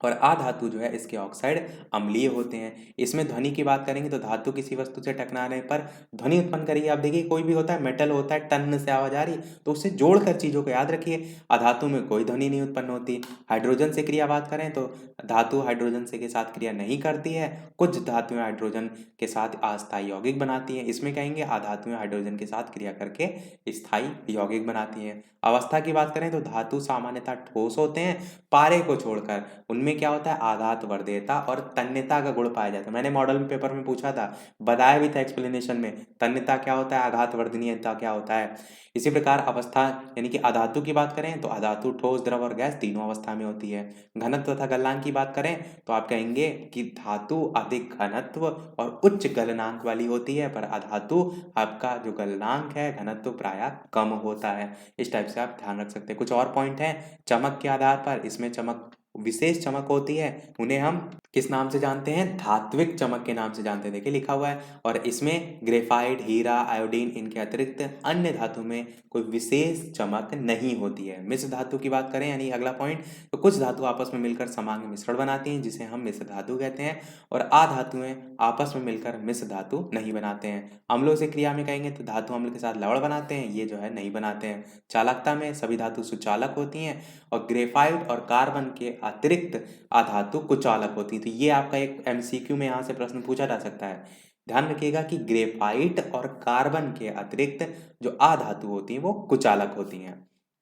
और अधातु जो है इसके ऑक्साइड अम्लीय होते हैं। इसमें ध्वनि की बात करेंगे तो धातु किसी वस्तु से टकराने पर ध्वनि उत्पन्न करेगी। आप देखिए कोई भी होता है, मेटल होता है, टन से आवाज आ रही, तो उससे जोड़कर चीजों को याद रखिए। अधातु में कोई ध्वनि नहीं उत्पन्न होती। हाइड्रोजन से क्रिया बात करें तो धातु हाइड्रोजन से के साथ क्रिया नहीं करती है। कुछ धातुएं हाइड्रोजन के साथ अस्थायी यौगिक बनाती हैं, इसमें कहेंगे अधातुएं हाइड्रोजन के साथ क्रिया करके स्थायी यौगिक बनाती हैं। अवस्था की बात करें तो धातु सामान्यतः ठोस होते हैं, पारे को छोड़कर। उनमें क्या होता है, आघात वर्ध्यता और तन्यता का गुण पाया जाता है। मैंने मॉडल पेपर में पूछा था, बताया भी था एक्सप्लेनेशन में, तन्यता क्या होता है, आघात वर्धनीयता क्या होता है। इसी प्रकार अवस्था यानी कि अधातु की बात करें तो अधातु ठोस, द्रव और गैस तीनों अवस्था में होती है। घनत्व तथा गलनांक की बात करें तो आप कहेंगे कि धातु अधिक घनत्व और उच्च गलनांक वाली होती है, पर अधातु आपका जो गलनांक है, घनत्व प्रायः कम होता है। इस टाइप से आप ध्यान रख सकते हैं। कुछ और पॉइंट है चमक के आधार पर, इसमें चमक विशेष चमक होती है, उन्हें हम किस नाम से जानते हैं, धात्विक चमक के नाम से जानते हैं। देखिए लिखा हुआ है। और इसमें ग्रेफाइट, हीरा, आयोडीन, इनके अतिरिक्त अन्य धातु में कोई विशेष चमक नहीं होती है। मिश्र धातु की बात करें यानी अगला पॉइंट, तो कुछ धातु आपस में मिलकर समांग मिश्रण बनाती हैं जिसे हम मिश्र धातु कहते हैं, और अधातुएं आपस में मिलकर मिश्र धातु नहीं बनाते हैं। अम्लों से क्रिया में कहेंगे तो धातु अम्ल के साथ लवण बनाते हैं, ये जो है नहीं बनाते हैं। चालकता में सभी धातु सुचालक होती हैं, और ग्रेफाइट और कार्बन के अतिरिक्त अधातु कुचालक होती है। तो ये आपका एक एमसीक्यू में यहाँ से प्रश्न पूछा जा सकता है। ध्यान रखिएगा कि ग्रेफाइट और कार्बन के अतिरिक्त जो अधातु होती है वो कुचालक होती हैं।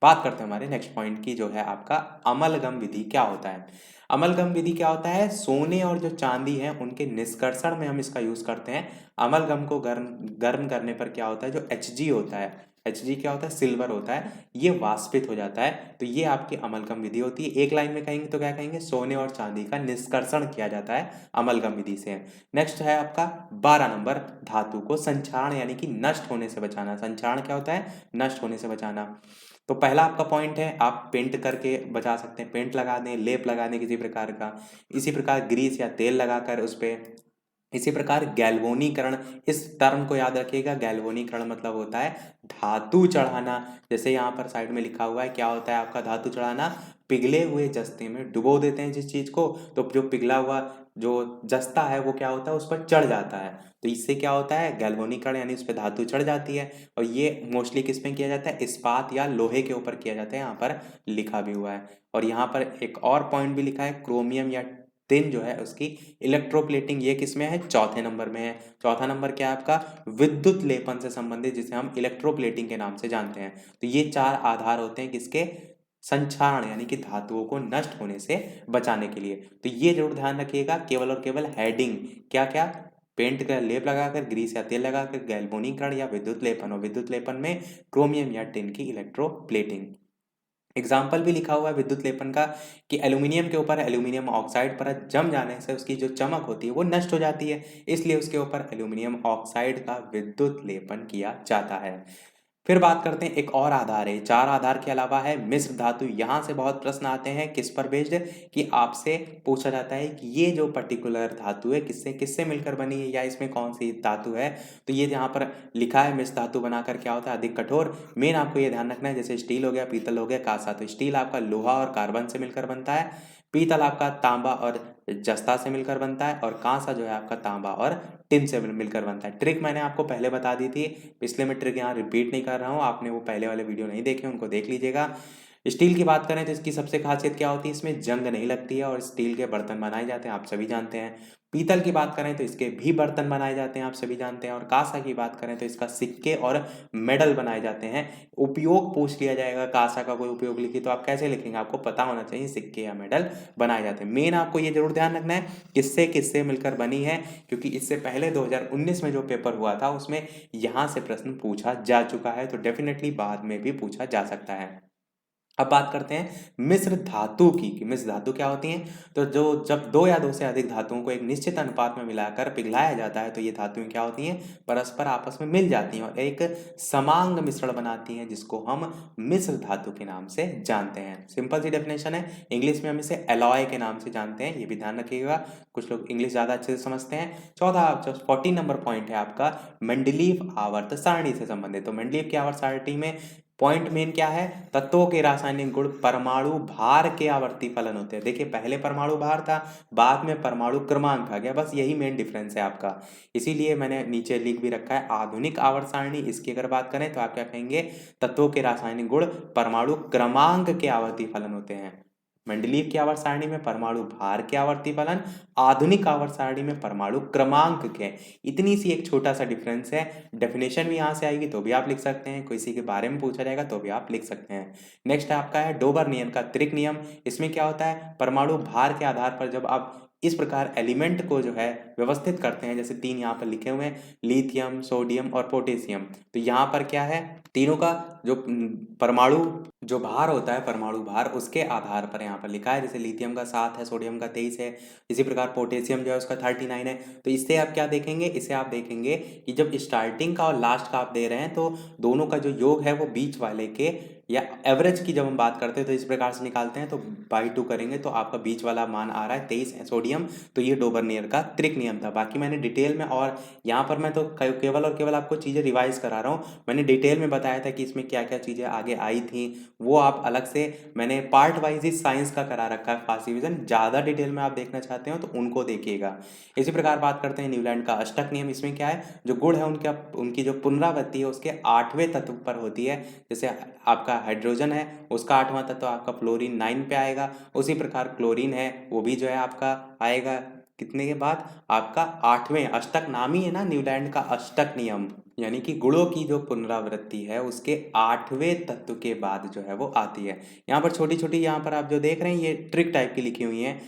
बात करते हैं हमारे नेक्स्ट पॉइंट की, जो है आपका अमलगम विधि क्या होता है। अमलगम विधि क्या होता है, सोने और जो चांदी है उनके निष्कर्षण में हम इसका यूज करते हैं। अमलगम को गर्म गर्म करने पर क्या होता है, जो Hg होता है, Hg क्या होता है, सिल्वर होता है, ये वाष्पित हो जाता है। तो ये आपकी अमलगम विधि होती है। एक लाइन में कहेंगे तो क्या कहेंगे, सोने और चांदी का निष्कर्षण किया जाता है अमलगम विधि से। नेक्स्ट है आपका 12 नंबर, धातु को संक्षारण यानी कि नष्ट होने से बचाना। संक्षारण क्या होता है, नष्ट होने से बचाना। तो पहला आपका पॉइंट है, आप पेंट करके बचा सकते हैं, पेंट लगा दें, लेप लगा दें किसी प्रकार का। इसी प्रकार ग्रीस या तेल लगाकर उस पर। इसी प्रकार गैल्वनीकरण, इस टर्म को याद रखिएगा, गैल्वनीकरण मतलब होता है धातु चढ़ाना। जैसे यहाँ पर साइड में लिखा हुआ है, क्या होता है आपका धातु चढ़ाना, पिघले हुए जस्ते में डुबो देते हैं जिस चीज को, तो जो पिघला हुआ जो जस्ता है वो क्या होता है, उस पर चढ़ जाता है। तो इससे क्या होता है, गैल्वनीकरण, यानी उस पर धातु चढ़ जाती है। और ये मोस्टली किस में किया जाता है, इस्पात या लोहे के ऊपर किया जाता है, यहाँ पर लिखा भी हुआ है। और यहाँ पर एक और पॉइंट भी लिखा है, क्रोमियम या टिन जो है उसकी इलेक्ट्रोप्लेटिंग, ये किसमें है, चौथे नंबर में है। चौथा नंबर क्या है आपका, विद्युत लेपन से संबंधित, जिसे हम इलेक्ट्रोप्लेटिंग के नाम से जानते हैं। तो ये 4 आधार होते हैं किसके, संक्षारण यानी कि धातुओं को नष्ट होने से बचाने के लिए। तो ये जरूर ध्यान रखिएगा, केवल और केवल हेडिंग क्या क्या, पेंट का लेप लगाकर, ग्रीस या तेल लगाकर, गैल्वनीकरण या विद्युत लेपन, और विद्युत लेपन में क्रोमियम या टिन की इलेक्ट्रोप्लेटिंग। एग्जाम्पल भी लिखा हुआ है विद्युत लेपन का, कि एल्यूमिनियम के ऊपर एल्यूमिनियम ऑक्साइड परत जम जाने से उसकी जो चमक होती है वो नष्ट हो जाती है, इसलिए उसके ऊपर एल्यूमिनियम ऑक्साइड का विद्युत लेपन किया जाता है। फिर बात करते हैं एक और आधार है, 4 आधार के अलावा है मिश्र धातु। यहाँ से बहुत प्रश्न आते हैं किस पर बेस्ड, कि आपसे पूछा जाता है कि ये जो पर्टिकुलर धातु है किससे किससे मिलकर बनी है, या इसमें कौन सी धातु है। तो ये यहाँ पर लिखा है, मिश्र धातु बनाकर क्या होता है, अधिक कठोर। मेन आपको ये ध्यान रखना है, जैसे स्टील हो गया, पीतल हो गया, कांसा। तो स्टील आपका लोहा और कार्बन से मिलकर बनता है, पीतल आपका तांबा और जस्ता से मिलकर बनता है, और कांसा जो है आपका तांबा और टिन से मिलकर बनता है। ट्रिक मैंने आपको पहले बता दी थी, इसलिए मैं ट्रिक यहाँ रिपीट नहीं कर रहा हूँ। आपने वो पहले वाले वीडियो नहीं देखे, उनको देख लीजिएगा। स्टील की बात करें तो इसकी सबसे खासियत क्या होती है, इसमें जंग नहीं लगती है, और स्टील के बर्तन बनाए जाते हैं, आप सभी जानते हैं। पीतल की बात करें तो इसके भी बर्तन बनाए जाते हैं, आप सभी जानते हैं। और कांसा की बात करें तो इसका सिक्के और मेडल बनाए जाते हैं। उपयोग पूछ लिया जाएगा, कांसा का कोई उपयोग लिखी तो आप कैसे लिखेंगे, आपको पता होना चाहिए, सिक्के या मेडल बनाए जाते हैं। मेन आपको ये जरूर ध्यान रखना है किससे किससे मिलकर बनी है, क्योंकि इससे पहले 2019 में जो पेपर हुआ था उसमें यहाँ से प्रश्न पूछा जा चुका है, तो डेफिनेटली बाद में भी पूछा जा सकता है। अब बात करते हैं मिश्र धातु की, कि मिश्र धातु क्या होती हैं। तो जो जब 2 या 2 से अधिक धातुओं को एक निश्चित अनुपात में मिलाकर पिघलाया जाता है तो ये धातुएं क्या होती हैं, परस्पर आपस में मिल जाती हैं और एक समांग मिश्रण बनाती हैं, जिसको हम मिश्र धातु के नाम से जानते हैं। सिंपल सी डेफिनेशन है, इंग्लिश में हम इसे एलॉय के नाम से जानते हैं, ये भी ध्यान रखिएगा, कुछ लोग इंग्लिश ज़्यादा अच्छे से समझते हैं। 14 नंबर पॉइंट है आपका, मेंडलीव आवर्त सारणी से संबंधित। तो मेंडलीव की आवर्त सारणी में पॉइंट मेन क्या है, तत्वों के रासायनिक गुण परमाणु भार के आवर्ती फलन होते हैं। देखिए पहले परमाणु भार था, बाद में परमाणु क्रमांक आ गया, बस यही मेन डिफरेंस है आपका। इसीलिए मैंने नीचे लिख भी रखा है आधुनिक आवर्त सारणी। इसकी अगर बात करें तो आप क्या कहेंगे, तत्वों के रासायनिक गुण परमाणु क्रमांक के आवर्ती फलन होते हैं। मेंडलीव की आवर्त सारणी में परमाणु भार के आवर्ती फलन, आधुनिक आवर्त सारणी में परमाणु क्रमांक के। इतनी सी एक छोटा सा डिफरेंस है। डेफिनेशन भी यहाँ से आएगी तो भी आप लिख सकते हैं, किसी के बारे में पूछा जाएगा तो भी आप लिख सकते हैं। नेक्स्ट आपका है डोबर नियम का त्रिक नियम। इसमें क्या होता है, परमाणु भार के आधार पर जब आप इस प्रकार एलिमेंट को जो है व्यवस्थित करते हैं, जैसे तीन यहाँ पर लिखे हुए हैं, लिथियम, सोडियम और पोटेशियम। तो यहाँ पर क्या है, तीनों का जो परमाणु जो भार होता है, परमाणु भार, उसके आधार पर यहाँ पर लिखा है। जैसे लिथियम का 7 है, सोडियम का 23 है, इसी प्रकार पोटेशियम जो है उसका 39 है। तो इससे आप क्या देखेंगे, इसे आप देखेंगे कि जब स्टार्टिंग का और लास्ट का आप दे रहे हैं तो दोनों का जो योग है वो बीच वाले के या एवरेज की जब हम बात करते हैं तो इस प्रकार से निकालते हैं। तो बाई 2 करेंगे तो आपका बीच वाला मान आ रहा है 23 सोडियम। तो ये डोबरनियर का त्रिक नियम था। बाकी मैंने डिटेल में, और यहाँ पर मैं तो केवल और केवल आपको चीज़ें रिवाइज करा रहा हूँ। मैंने डिटेल में बताया था कि इसमें क्या क्या चीज़ें आगे आई थी, वो आप अलग से मैंने पार्ट वाइज ही साइंस का करा रखा है फर्स्ट डिवीजन। ज़्यादा डिटेल में आप देखना चाहते हो तो उनको देखिएगा। इसी प्रकार बात करते हैं न्यूलैंड का अष्टक नियम। इसमें क्या है, जो गुण है उनकी जो पुनरावृत्ति है उसके 8वें तत्व पर होती है। जैसे आपका हाइड्रोजन है, उसका 8वां तत्व आपका फ्लोरीन 9 पे आएगा। उसी प्रकार क्लोरीन है, वो भी जो है आपका आएगा कितने के बाद, आपका 8वें। अष्टक नाम ही है ना न्यूलैंड का अष्टक नियम, यानी कि गुणों की जो पुनरावृत्ति है उसके 8वें तत्व के बाद जो है वो आती है। यहाँ पर छोटी छोटी, यहाँ पर आप जो देख रहे हैं ये ट्रिक टाइप की लिखी हुई हैं।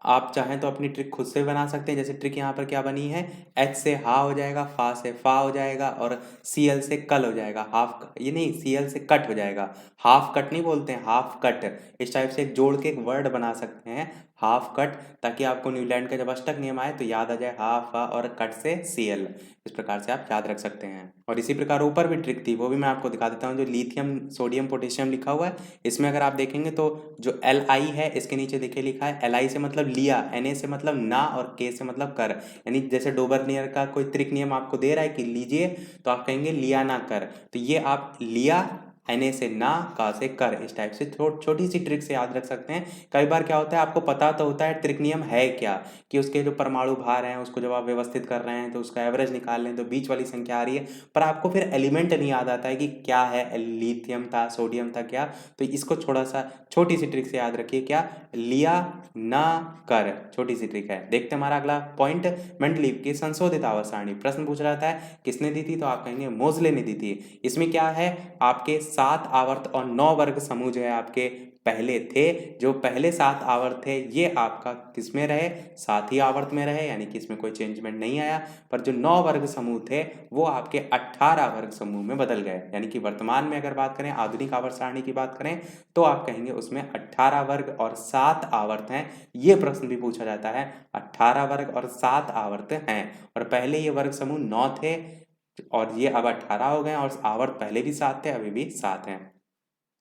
आप चाहें तो अपनी ट्रिक खुद से बना सकते हैं। जैसे ट्रिक यहाँ पर क्या बनी है, एच से हा हो जाएगा, फा से फा हो जाएगा, और सी एल से कल हो जाएगा, हाफ, ये नहीं, सी एल से कट हो जाएगा। हाफ कट नहीं बोलते हैं, हाफ कट। इस टाइप से एक जोड़ के एक वर्ड बना सकते हैं, हाफ कट, ताकि आपको न्यूलैंड का जब अष्टक नियम आए तो याद आ जाए हाफ और कट से सी एल। इस प्रकार से आप याद रख सकते हैं। और इसी प्रकार ऊपर भी ट्रिक थी, वो भी मैं आपको दिखा देता हूँ। जो लिथियम, सोडियम, पोटेशियम लिखा हुआ है, इसमें अगर आप देखेंगे तो जो एल आई है इसके नीचे देखिए लिखा है, एल आई से मतलब लिया, एन ए से मतलब ना, और के से मतलब कर। यानी जैसे डोबरनियर का कोई त्रिक नियम आपको दे रहा है कि लीजिए, तो आप कहेंगे लिया ना कर। तो ये आप लिया, एन से ना, का से कर, इस टाइप से छोटी सी ट्रिक से याद रख सकते हैं। कई बार क्या होता है, आपको पता तो होता है त्रिक नियम है क्या, कि उसके जो परमाणु भार हैं उसको जब आप व्यवस्थित कर रहे हैं तो उसका एवरेज निकाल लें तो बीच वाली संख्या आ रही है, पर आपको फिर एलिमेंट नहीं याद आता है कि क्या है, लिथियम था, सोडियम था, क्या। तो इसको थोड़ा सा छोटी सी ट्रिक से याद रखिए, क्या, लिया ना कर, छोटी सी ट्रिक है। देखते हैं हमारा अगला पॉइंट, मेंडलीव की संशोधित आवर्त सारणी। प्रश्न पूछ रहा था किसने दी थी, तो आप कहेंगे मोजले ने दी थी। इसमें क्या है, आपके 7 आवर्त और 9 वर्ग समूह जो है आपके पहले थे। जो पहले 7 आवर्त थे ये आपका किस में रहे, 7 ही आवर्त में रहे, यानी कि इसमें कोई चेंजमेंट नहीं आया। पर जो 9 वर्ग समूह थे वो आपके 18 वर्ग समूह में बदल गए। यानी कि वर्तमान में अगर बात करें, आधुनिक आवर्त सारणी की बात करें, तो आप कहेंगे उसमें 18 वर्ग और 7 आवर्त हैं। ये प्रश्न भी पूछा जाता है, 18 वर्ग और 7 आवर्त हैं। और पहले ये वर्ग समूह 9 थे और ये अब 18 हो गए, और आवर्त पहले भी 7 थे, अभी भी 7 हैं।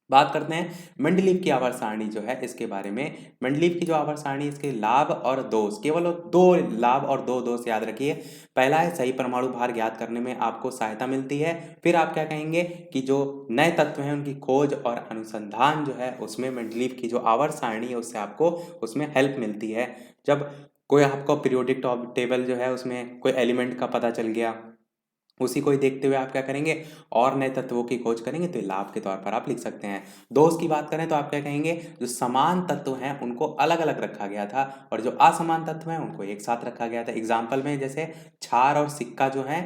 बात करते हैं मेंडलीव की आवर्त सारणी जो है इसके बारे में। मेंडलीव की जो आवर्त सारणी, इसके लाभ और दोष, केवल 2 लाभ और 2 दोष याद रखिए। पहला है सही परमाणु भार ज्ञात करने में आपको सहायता मिलती है। फिर आप क्या कहेंगे कि जो नए तत्व हैं उनकी खोज और अनुसंधान जो है उसमें मेंडलीव की जो आवर्त सारणी है उससे आपको उसमें हेल्प मिलती है। जब कोई आपको पीरियोडिक टेबल जो है उसमें कोई एलिमेंट का पता चल गया, उसी को ही देखते हुए आप क्या करेंगे, और नए तत्वों की खोज करेंगे, तो लाभ के तौर पर आप लिख सकते हैं। दोष की बात करें तो आप क्या कहेंगे, जो समान तत्व हैं उनको अलग अलग रखा गया था, और जो असमान तत्व हैं उनको एक साथ रखा गया था। एग्जाम्पल में जैसे क्षार और सिक्का जो है,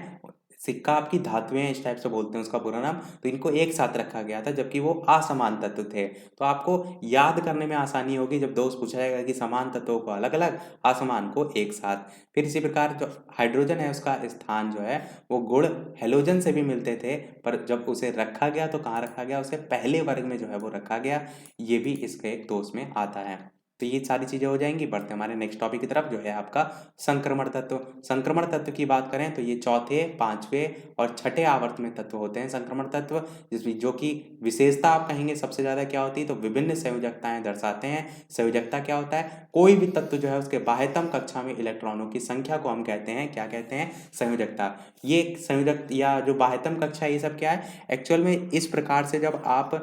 सिक्का आपकी धातुएं इस टाइप से बोलते हैं उसका पूरा नाम, तो इनको एक साथ रखा गया था जबकि वो असमान तत्व थे। तो आपको याद करने में आसानी होगी जब दोष पूछा जाएगा कि समान तत्वों को अलग अलग, असमान को एक साथ। फिर इसी प्रकार जो हाइड्रोजन है उसका स्थान जो है वो गुण हेलोजन से भी मिलते थे, पर जब उसे रखा गया तो कहाँ रखा गया, उसे पहले वर्ग में जो है वो रखा गया। ये भी इसके एक दोष में आता है। तो ये सारी चीज़ें हो जाएंगी। बढ़ते हैं हमारे नेक्स्ट टॉपिक की तरफ, जो है आपका संक्रमण तत्व। संक्रमण तत्व की बात करें तो ये चौथे, पांचवें और छठे आवर्त में तत्व होते हैं संक्रमण तत्व, जिसमें जो कि विशेषता आप कहेंगे सबसे ज़्यादा क्या होती है, तो विभिन्न संयोजकताएं दर्शाते हैं। संयोजकता क्या होता है, कोई भी तत्व जो है उसके बाह्यतम कक्षा में इलेक्ट्रॉनों की संख्या को हम कहते हैं, क्या कहते हैं, संयोजकता। ये संयोजक या जो बाह्यतम कक्षा, ये सब क्या है एक्चुअल में, इस प्रकार से जब आप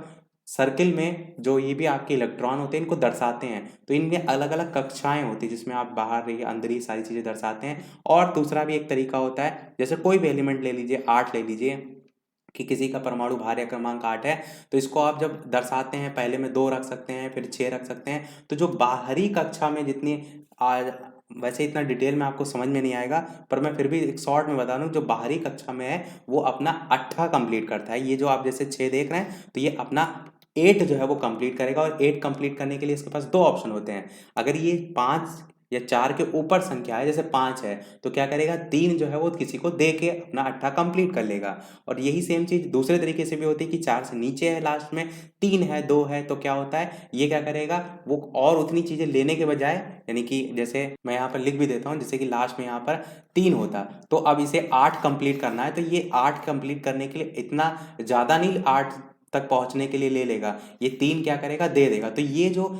सर्किल में जो ये भी आपके इलेक्ट्रॉन होते हैं इनको दर्शाते हैं, तो इनमें अलग अलग कक्षाएं होती है जिसमें आप बाहर रही अंदर ही सारी चीज़ें दर्शाते हैं। और दूसरा भी एक तरीका होता है, जैसे कोई भी एलिमेंट ले लीजिए, 8 ले लीजिए, कि किसी का परमाणु भार या क्रमांक 8 है, तो इसको आप जब दर्शाते हैं पहले में 2 रख सकते हैं, फिर 6 रख सकते हैं। तो जो बाहरी कक्षा में जितनी आज, वैसे इतना डिटेल में आपको समझ में नहीं आएगा, पर मैं फिर भी एक शॉर्ट में बता दूं, जो बाहरी कक्षा में है वो अपना 8 कंप्लीट करता है। ये जो आप जैसे 6 देख रहे हैं, तो ये अपना 8 जो है वो कंप्लीट करेगा। और 8 कंप्लीट करने के लिए इसके पास 2 ऑप्शन होते हैं। अगर ये 5 या 4 के ऊपर संख्या है, जैसे 5 है, तो क्या करेगा, 3 जो है वो किसी को दे के अपना 8 कंप्लीट कर लेगा। और यही सेम चीज दूसरे तरीके से भी होती है कि 4 से नीचे है, लास्ट में 3 है, 2 है, तो क्या होता है, ये क्या करेगा, वो और उतनी चीजें लेने के बजाय, यानी कि जैसे मैं यहाँ पर लिख भी देता हूँ, जैसे कि लास्ट में यहाँ पर 3 होता, तो अब इसे 8 कंप्लीट करना है, तो ये 8 कंप्लीट करने के लिए इतना ज्यादा नहीं, 8 तक पहुंचने के लिए ले लेगा, ये 3 क्या करेगा, दे देगा। तो ये जो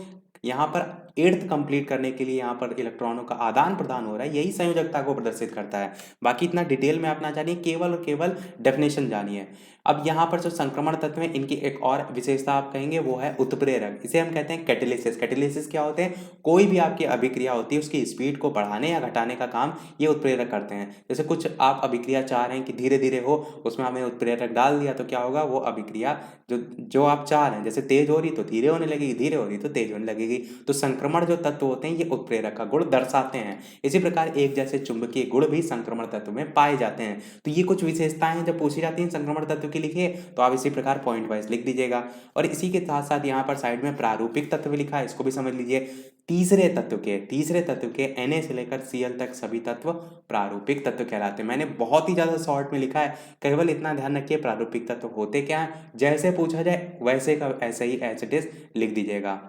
यहाँ पर 8th कंप्लीट करने के लिए यहाँ पर इलेक्ट्रॉनों का आदान प्रदान हो रहा है, यही संयोजकता को प्रदर्शित करता है। बाकी इतना डिटेल में आप ना जानिए, केवल और केवल डेफिनेशन जानिए। अब यहाँ पर जो संक्रमण तत्व है, इनकी एक और विशेषता आप कहेंगे वो है उत्प्रेरक। इसे हम कहते हैं कैटेलिसिस। कैटेलिसिस क्या होते हैं, कोई भी आपकी अभिक्रिया होती है उसकी स्पीड को बढ़ाने या घटाने का काम ये उत्प्रेरक करते हैं। जैसे कुछ आप अभिक्रिया चाह रहे हैं कि धीरे धीरे हो, उसमें हमें उत्प्रेरक डाल दिया, तो क्या होगा, वो अभिक्रिया जो जो आप चाह रहे हैं, जैसे तेज हो रही तो धीरे होने लगेगी, धीरे हो रही तो तेज होने लगेगी। तो संक्रमण जो तत्व होते हैं ये उत्प्रेरक का गुण दर्शाते हैं। इसी प्रकार एक जैसे चुंबकीय गुण भी संक्रमण तत्व में पाए जाते हैं। तो ये कुछ विशेषताएं हैं जब पूछी जाती हैं संक्रमण तत्व की, लिखिए तो आप इसी प्रकार पॉइंट वाइज लिख दीजिएगा। और इसी के साथ साथ यहाँ पर साइड में प्रारूपिक तत्व लिखा है, इसको भी समझ लीजिए। तीसरे तत्व के Na से लेकर Cl तक सभी तत्व प्रारूपिक तत्व कहलाते हैं। मैंने बहुत ही ज्यादा शॉर्ट में लिखा है, केवल इतना ध्यान रखिए प्रारूपिक तत्व होते क्या है, जैसे पूछा जाए वैसे का ऐसे ही एज इट इज लिख दीजिएगा।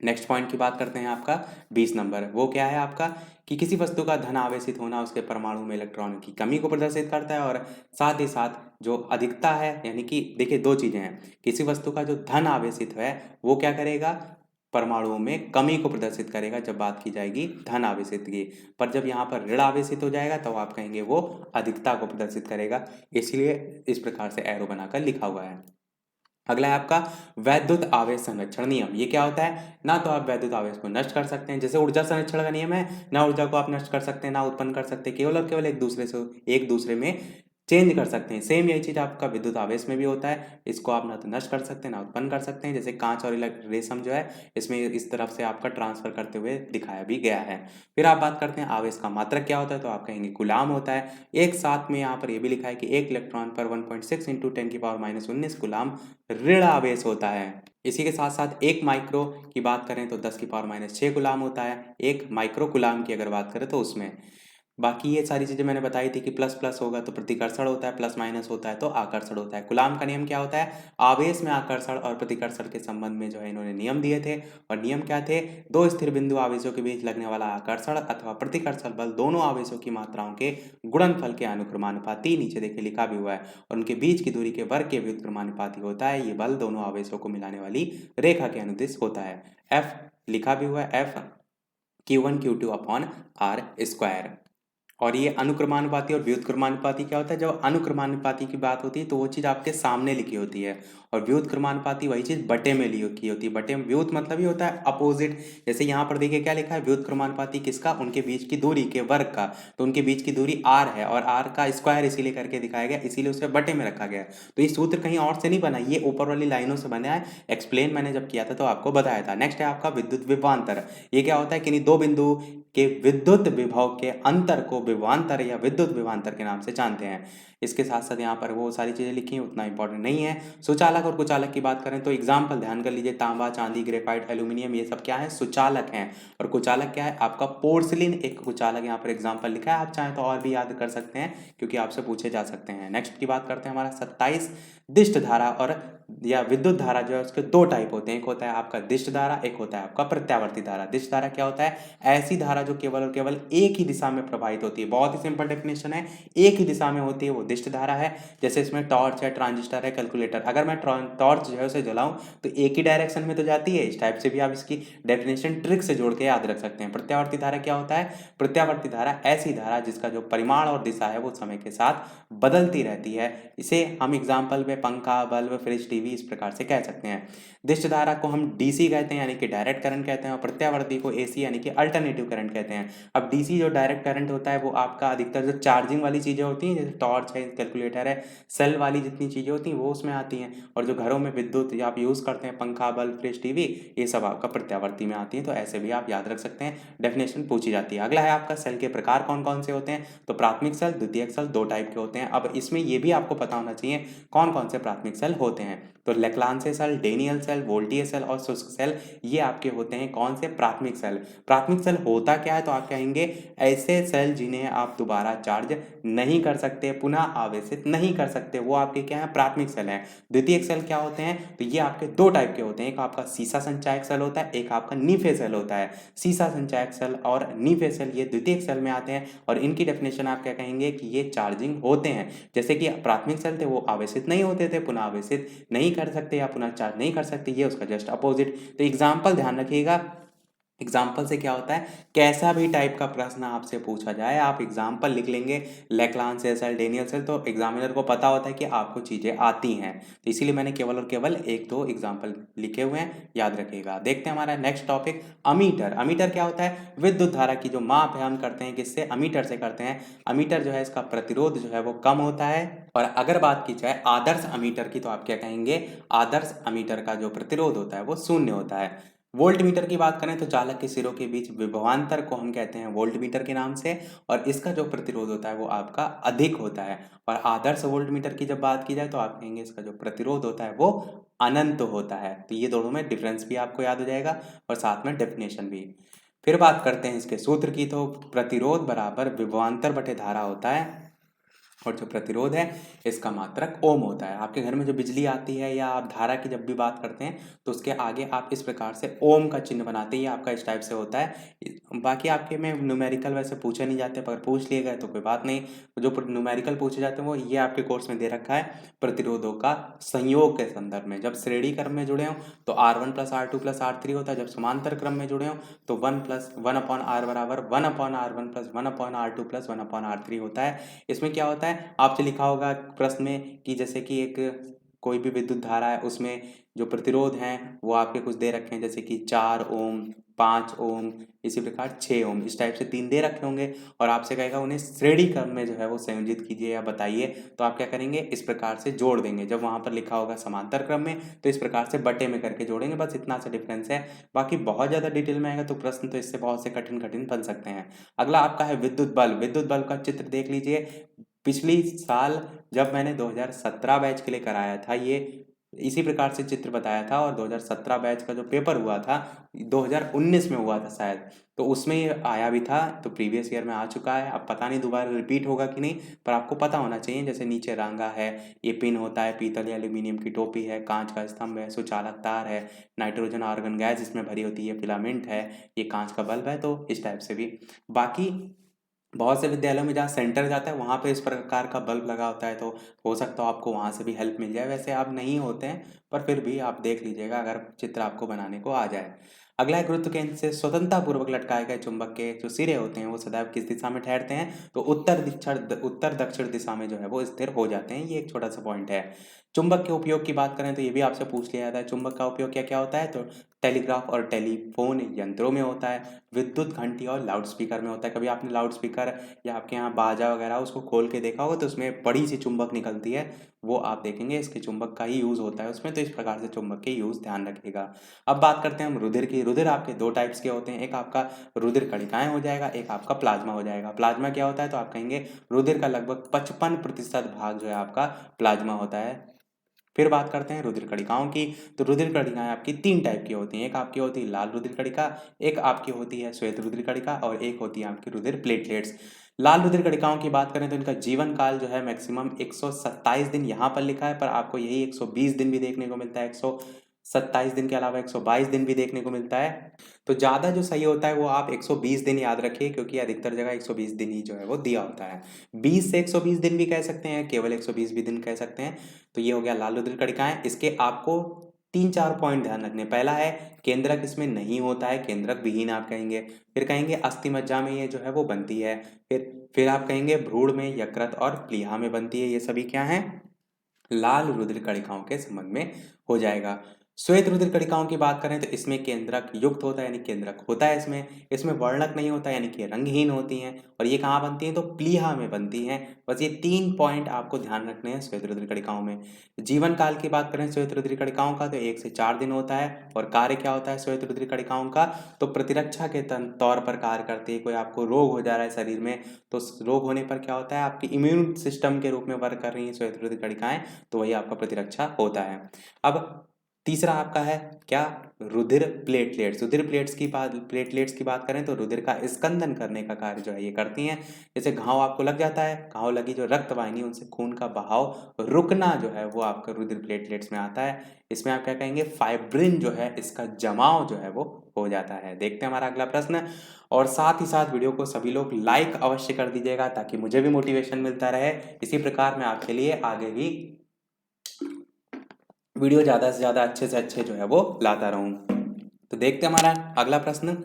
नेक्स्ट पॉइंट की बात करते हैं, आपका 20 नंबर। वो क्या है आपका, कि किसी वस्तु का धन आवेशित होना उसके परमाणु में इलेक्ट्रॉन की कमी को प्रदर्शित करता है। और साथ ही साथ जो अधिकता है, यानी कि देखिए दो चीजें हैं, किसी वस्तु का जो धन आवेशित है वो क्या करेगा, परमाणुओं में कमी को प्रदर्शित करेगा जब बात की जाएगी धन आवेशित की। पर जब यहाँ पर ऋण आवेशित हो जाएगा तो आप कहेंगे वो अधिकता को प्रदर्शित करेगा। इसलिए इस प्रकार से एरो बनाकर लिखा हुआ है। अगला है आपका वैद्युत आवेश संरक्षण नियम। ये क्या होता है, ना तो आप वैद्युत आवेश को नष्ट कर सकते हैं, जैसे ऊर्जा संरक्षण का नियम है, ना ऊर्जा को आप नष्ट कर सकते हैं ना उत्पन्न कर सकते, केवल और केवल एक दूसरे में चेंज कर सकते हैं। सेम यही चीज आपका विद्युत आवेश में भी होता है, इसको आप ना तो नष्ट कर सकते हैं ना उत्पन्न कर सकते हैं। जैसे कांच और रेशम जो है, इसमें इस तरफ से आपका ट्रांसफर करते हुए दिखाया भी गया है। फिर आप बात करते हैं आवेश का मात्रक क्या होता है, तो आप कहेंगे गुलाम होता है। एक साथ में यहाँ पर यह भी लिखा है कि एक इलेक्ट्रॉन पर 1.6 इंटू 10⁻⁻19 गुलाम ऋण आवेश होता है। इसी के साथ साथ एक माइक्रो की बात करें तो 10⁻⁻6 गुलाम होता है, एक माइक्रो गुलाम की अगर बात करें तो उसमें। बाकी ये सारी चीजें मैंने बताई थी कि प्लस प्लस होगा तो प्रतिकर्षण होता है, प्लस माइनस होता है तो आकर्षण होता है। कूलाम का नियम क्या होता है, आवेश में आकर्षण और प्रतिकर्षण के संबंध में जो है इन्होंने नियम दिए थे। और नियम क्या थे, दो स्थिर बिंदु आवेशों के बीच लगने वाला आकर्षण अथवा प्रतिकर्षण बल दोनों आवेशों की मात्राओं के गुणनफल के अनुक्रमानुपाती, नीचे देखिए लिखा भी हुआ है, और उनके बीच की दूरी के वर्ग के व्युत्क्रमानुपाती होता है। ये बल दोनों आवेशों को मिलाने वाली रेखा के अनुदिश होता है। एफ लिखा भी हुआ है, F Q1 Q2 upon are square. और ये अनुक्रमानुपाती और व्युत्क्रमानुपाती क्या होता है, जब अनुक्रमानुपाती की बात होती है तो वो चीज आपके सामने लिखी होती है, और व्युत्क्रमानुपाती वही चीज बटे में लिखी होती है। बटे में व्युत मतलब ही होता है अपोजिट। जैसे यहाँ पर देखिए क्या लिखा है, व्युत्क्रमानुपाती किसका, उनके बीच की दूरी के वर्ग का, तो उनके बीच की दूरी r है और r का स्क्वायर इसीलिए करके दिखाया गया, इसीलिए उसे बटे में रखा गया। तो ये सूत्र कहीं और से नहीं बना, ये ऊपर वाली लाइनों से बना है। एक्सप्लेन मैंने जब किया था तो आपको बताया था। नेक्स्ट है आपका विद्युत विभवांतर। ये क्या होता है, किन्हीं दो बिंदु के विद्युत विभव के अंतर को विभवांतर या विद्युत विभवांतर के नाम से जानते हैं। इसके साथ साथ यहाँ पर वो सारी चीजें लिखी हैं, उतना इंपॉर्टेंट नहीं है। सुचालक और कुचालक की बात करें तो एग्जाम्पल ध्यान कर लीजिए, तांबा, चांदी, ग्रेफाइट, एल्यूमिनियम, ये सब क्या है, सुचालक हैं। और कुचालक क्या है आपका, पोर्सिलिन एक कुचालक, यहाँ पर एग्जाम्पल लिखा है, आप चाहें तो और भी याद कर सकते हैं क्योंकि आपसे पूछे जा सकते हैं। नेक्स्ट की बात करते हैं हमारा 27 दिष्ट धारा और या विद्युत धारा जो है उसके दो टाइप होते हैं। एक होता है आपका दिष्ट धारा, एक होता है आपका प्रत्यावर्ती धारा। दिष्ट धारा क्या होता है? ऐसी धारा जो केवल और केवल एक ही दिशा में प्रवाहित होती है। बहुत ही सिंपल डेफिनेशन है, एक ही दिशा में होती है, वो दिष्ट धारा है। जैसे इसमें टॉर्च है, ट्रांजिस्टर है, कैलकुलेटर, अगर मैं टॉर्च जो है उसे जलाऊं तो एक ही डायरेक्शन में तो जाती है। इस टाइप से भी आप इसकी डेफिनेशन ट्रिक से जोड़ के याद रख सकते हैं। प्रत्यावर्ती धारा क्या होता है? प्रत्यावर्ती धारा ऐसी धारा जिसका जो परिमाण और दिशा है वो समय के साथ बदलती रहती है। इसे हम एग्जाम्पल में पंखा, बल्ब, फ्रिज, टीवी इस प्रकार से कह सकते हैं। दिष्ट धारा को हम डीसी कहते हैं, यानी कि डायरेक्ट करंट कहते हैं, और प्रत्यावर्ती को एसी यानी कि अल्टरनेटिव करंट कहते हैं। अब डीसी जो डायरेक्ट करंट होता है वो आपका अधिकतर जो चार्जिंग वाली चीज़ें होती हैं, जैसे टॉर्च है, कैलकुलेटर है, सेल वाली जितनी चीज़ें होती हैं वो उसमें आती हैं। और जो घरों में विद्युत आप यूज़ करते हैं, पंखा, बल्ब, फ्रिज, टीवी, ये सब आपका प्रत्यावर्ती में आती है। तो ऐसे भी आप याद रख सकते हैं, डेफिनेशन पूछी जाती है। अगला है आपका सेल के प्रकार कौन कौन से होते हैं। तो प्राथमिक सेल, द्वितीयक सेल, दो टाइप के होते हैं। अब इसमें ये भी आपको पता होना चाहिए कौन कौन से प्राथमिक सेल होते हैं। तो लेक्लांसे सेल, डेनियल सेल, वोल्टियर सेल और शुष्क सेल, ये आपके होते हैं कौन से? प्राथमिक सेल। प्राथमिक सेल होता क्या है? तो आप कहेंगे ऐसे सेल जिन्हें आप दोबारा चार्ज नहीं कर सकते, पुनः आवेशित नहीं कर सकते, वो आपके क्या है? प्राथमिक सेल हैं। द्वितीयक सेल क्या होते हैं? तो ये आपके दो टाइप के होते हैं। एक आपका सीसा संचायक सेल होता है, एक आपका नीफे सेल होता है। सीसा संचायक सेल और नीफे सेल ये द्वितीयक सेल में आते हैं, और इनकी डेफिनेशन आप क्या कहेंगे कि ये चार्जिंग होते हैं। जैसे कि प्राथमिक सेल थे वो आवेशित नहीं होते थे, पुनः आवेशित नहीं कर सकते या पुनः चार्ज नहीं कर सकते, ये उसका जस्ट अपोजिट। तो एग्जाम्पल ध्यान रखिएगा, एग्जाम्पल से क्या होता है, कैसा भी टाइप का प्रश्न आपसे पूछा जाए आप एग्जाम्पल लिख लेंगे, लेक्लांस सेल, डेनियल सेल, तो एग्जामिनर को पता होता है कि आपको चीज़ें आती हैं। तो इसीलिए मैंने केवल और केवल एक दो एग्जाम्पल लिखे हुए हैं, याद रखिएगा। देखते हैं हमारा नेक्स्ट टॉपिक, अमीटर। अमीटर क्या होता है? विद्युत धारा की जो माप है हम करते हैं किससे? अमीटर से करते हैं। अमीटर जो है इसका प्रतिरोध जो है वो कम होता है। और अगर बात की जाए आदर्श अमीटर की, तो आप क्या कहेंगे? आदर्श अमीटर का जो प्रतिरोध होता है वो शून्य होता है। वोल्ट मीटर की बात करें तो चालक के सिरों के बीच विभवांतर को हम कहते हैं वोल्ट मीटर के नाम से, और इसका जो प्रतिरोध होता है वो आपका अधिक होता है। और आदर्श वोल्ट मीटर की जब बात की जाए तो आप कहेंगे इसका जो प्रतिरोध होता है वो अनंत होता है। तो ये दोनों में डिफरेंस भी आपको याद हो जाएगा, और साथ में डेफिनेशन भी। फिर बात करते हैं इसके सूत्र की, तो प्रतिरोध बराबर विभवांतर बटे धारा होता है, और जो प्रतिरोध है इसका मात्रक ओम होता है। आपके घर में जो बिजली आती है या आप धारा की जब भी बात करते हैं तो उसके आगे आप इस प्रकार से ओम का चिन्ह बनाते हैं, ये आपका इस टाइप से होता है। बाकी आपके में न्यूमेरिकल वैसे पूछे नहीं जाते, पर पूछ लिए गए तो कोई बात नहीं। जो न्यूमेरिकल पूछे जाते हैं वो ये आपके कोर्स में दे रखा है, प्रतिरोधों का संयोग के संदर्भ में। जब श्रेणी क्रम में जुड़े हों तो R1 plus R2 plus R3 होता है, जब समांतर क्रम में जुड़े हों तो 1 बराबर 1/R1 plus 1/R2 plus 1/R3 होता है। इसमें क्या होता है, आपसे लिखा होगा प्रश्न में कि जैसे कि एक कोई भी विद्युत धारा है उसमें जो प्रतिरोध हैं वो आपके कुछ दे रखे हैं, जैसे कि 4 ओम, 5 ओम, इसी प्रकार 6 ओम, इस टाइप से 3 दे रखे होंगे, और आपसे कहेगा उन्हें श्रेणी क्रम में जो है वो संयोजित कीजिए या बताइए। तो आप क्या करेंगे, इस प्रकार से जोड़ देंगे। जब वहाँ पर लिखा होगा समांतर क्रम में तो इस प्रकार से बटे में करके जोड़ेंगे, बस इतना सा डिफरेंस है। बाकी बहुत ज़्यादा डिटेल में आएगा तो प्रश्न तो इससे बहुत से कठिन कठिन बन सकते हैं। अगला आपका है विद्युत बल्ब। विद्युत बल्ब का चित्र देख लीजिए। पिछली साल जब मैंने 2017 बैच के लिए कराया था, ये इसी प्रकार से चित्र बताया था, और 2017 बैच का जो पेपर हुआ था 2019 में हुआ था शायद, तो उसमें ये आया भी था। तो प्रीवियस ईयर में आ चुका है, अब पता नहीं दोबारा रिपीट होगा कि नहीं, पर आपको पता होना चाहिए। जैसे नीचे रांगा है, ये पिन होता है, पीतल या एल्यूमिनियम की टोपी है, कांच का स्तंभ है, सुचालक तार है, नाइट्रोजन आर्गन गैस इसमें भरी होती है, फिलामेंट है, ये कांच का बल्ब है। तो इस टाइप से भी बाकी बहुत से विद्यालयों में जहाँ सेंटर जाता है वहाँ पे इस प्रकार का बल्ब लगा होता है, तो हो सकता हो आपको वहाँ से भी हेल्प मिल जाए। वैसे आप नहीं होते हैं, पर फिर भी आप देख लीजिएगा अगर चित्र आपको बनाने को आ जाए। अगला है गुरुत्व केंद्र से स्वतंत्रता पूर्वक लटकाए गए चुंबक के जो सिरे होते हैं वो सदैव किस दिशा में ठहरते हैं? तो उत्तर दक्षिण दिशा में जो है वो स्थिर हो जाते हैं। ये एक छोटा सा पॉइंट है। चुंबक के उपयोग की बात करें तो ये भी आपसे पूछ लिया जाता है, चुंबक का उपयोग क्या क्या होता है? तो टेलीग्राफ और टेलीफोन यंत्रों में होता है, विद्युत घंटी और लाउड स्पीकर में होता है। कभी आपने लाउड स्पीकर या आपके यहाँ बाजा वगैरह उसको खोल के देखा होगा तो उसमें बड़ी सी चुंबक निकलती है, वो आप देखेंगे इसके चुंबक का ही यूज़ होता है उसमें। तो इस प्रकार से चुंबक के यूज़ ध्यान रखिएगा। अब बात करते हैं हम रुधिर की। रुधिर आपके दो टाइप्स के होते हैं, एक आपका रुधिर कणिकाएं हो जाएगा, एक आपका प्लाज्मा हो जाएगा। प्लाज्मा क्या होता है? तो आप कहेंगे रुधिर का लगभग 55% भाग जो है आपका प्लाज्मा होता है। फिर बात करते हैं रुधिर कणिकाओं की। तो रुधिर कणिकाएं आपकी तीन टाइप की होती हैं, एक आपकी होती है लाल रुधिर कणिका, एक आपकी होती है श्वेत रुधिर कणिका, और एक होती है आपकी रुधिर प्लेटलेट्स। लाल रुधिर कणिकाओं की बात करें तो इनका जीवन काल जो है मैक्सिमम 127 दिन यहाँ पर लिखा है, पर आपको यही 120 दिन भी देखने को मिलता है। 127 दिन के अलावा 122 दिन भी देखने को मिलता है। तो ज़्यादा जो सही होता है वो आप 120 दिन याद रखिए, क्योंकि अधिकतर जगह 120 दिन ही जो है वो दिया होता है। 20 से 120 दिन भी कह सकते हैं, केवल 120 भी दिन कह सकते हैं। तो ये हो गया लाल रुधिर कणिकाएं। इसके आपको 3-4 पॉइंट ध्यान रखने। पहला है केंद्रक इसमें नहीं होता है, केंद्रक विहीन आप कहेंगे। फिर कहेंगे अस्थि मज्जा में ये जो है वो बनती है। फिर आप कहेंगे भ्रूण में, यकृत और प्लीहा में बनती है। ये सभी क्या हैं? लाल रुधिर कणिकाओं के संबंध में हो जाएगा। श्वेत रुधिर कणिकाओं की बात करें तो इसमें केंद्रक युक्त होता है, यानी केंद्रक होता है इसमें वर्णक नहीं होता, यानी कि रंगहीन होती हैं। और ये कहाँ बनती हैं? तो प्लीहा में बनती हैं। बस ये 3 पॉइंट आपको ध्यान रखने हैं श्वेत रुधिर कणिकाओं में। जीवन काल की बात करें श्वेत रुधिर कणिकाओं का तो 1 से 4 दिन होता है। और कार्य क्या होता है श्वेत रुधिर कणिकाओं का? तो प्रतिरक्षा के तौर पर कार्य करती है। कोई आपको रोग हो जा रहा है शरीर में, तो रोग होने पर क्या होता है? आपकी इम्यून सिस्टम के रूप में वर्क कर रही है श्वेत रुधिर कणिकाएं, तो वही आपका प्रतिरक्षा होता है। अब तीसरा आपका है क्या? रुधिर प्लेटलेट्स। प्लेटलेट्स की बात करें तो रुधिर का स्कंदन करने का कार्य जो है ये करती हैं। जैसे घाव आपको लग जाता है, घाव लगी जो रक्त वाहिनी उनसे खून का बहाव रुकना जो है वो आपका रुधिर प्लेटलेट्स में आता है। इसमें आप क्या कहेंगे? फाइब्रिन जो है इसका जमाव जो है वो हो जाता है। देखते हैं हमारा अगला प्रश्न। और साथ ही साथ वीडियो को सभी लोग लाइक अवश्य कर दीजिएगा, ताकि मुझे भी मोटिवेशन मिलता रहे। इसी प्रकार मैं आपके लिए आगे भी वीडियो ज़्यादा से ज़्यादा अच्छे से अच्छे जो है वो लाता रहूं। तो देखते हैं हमारा अगला प्रश्न।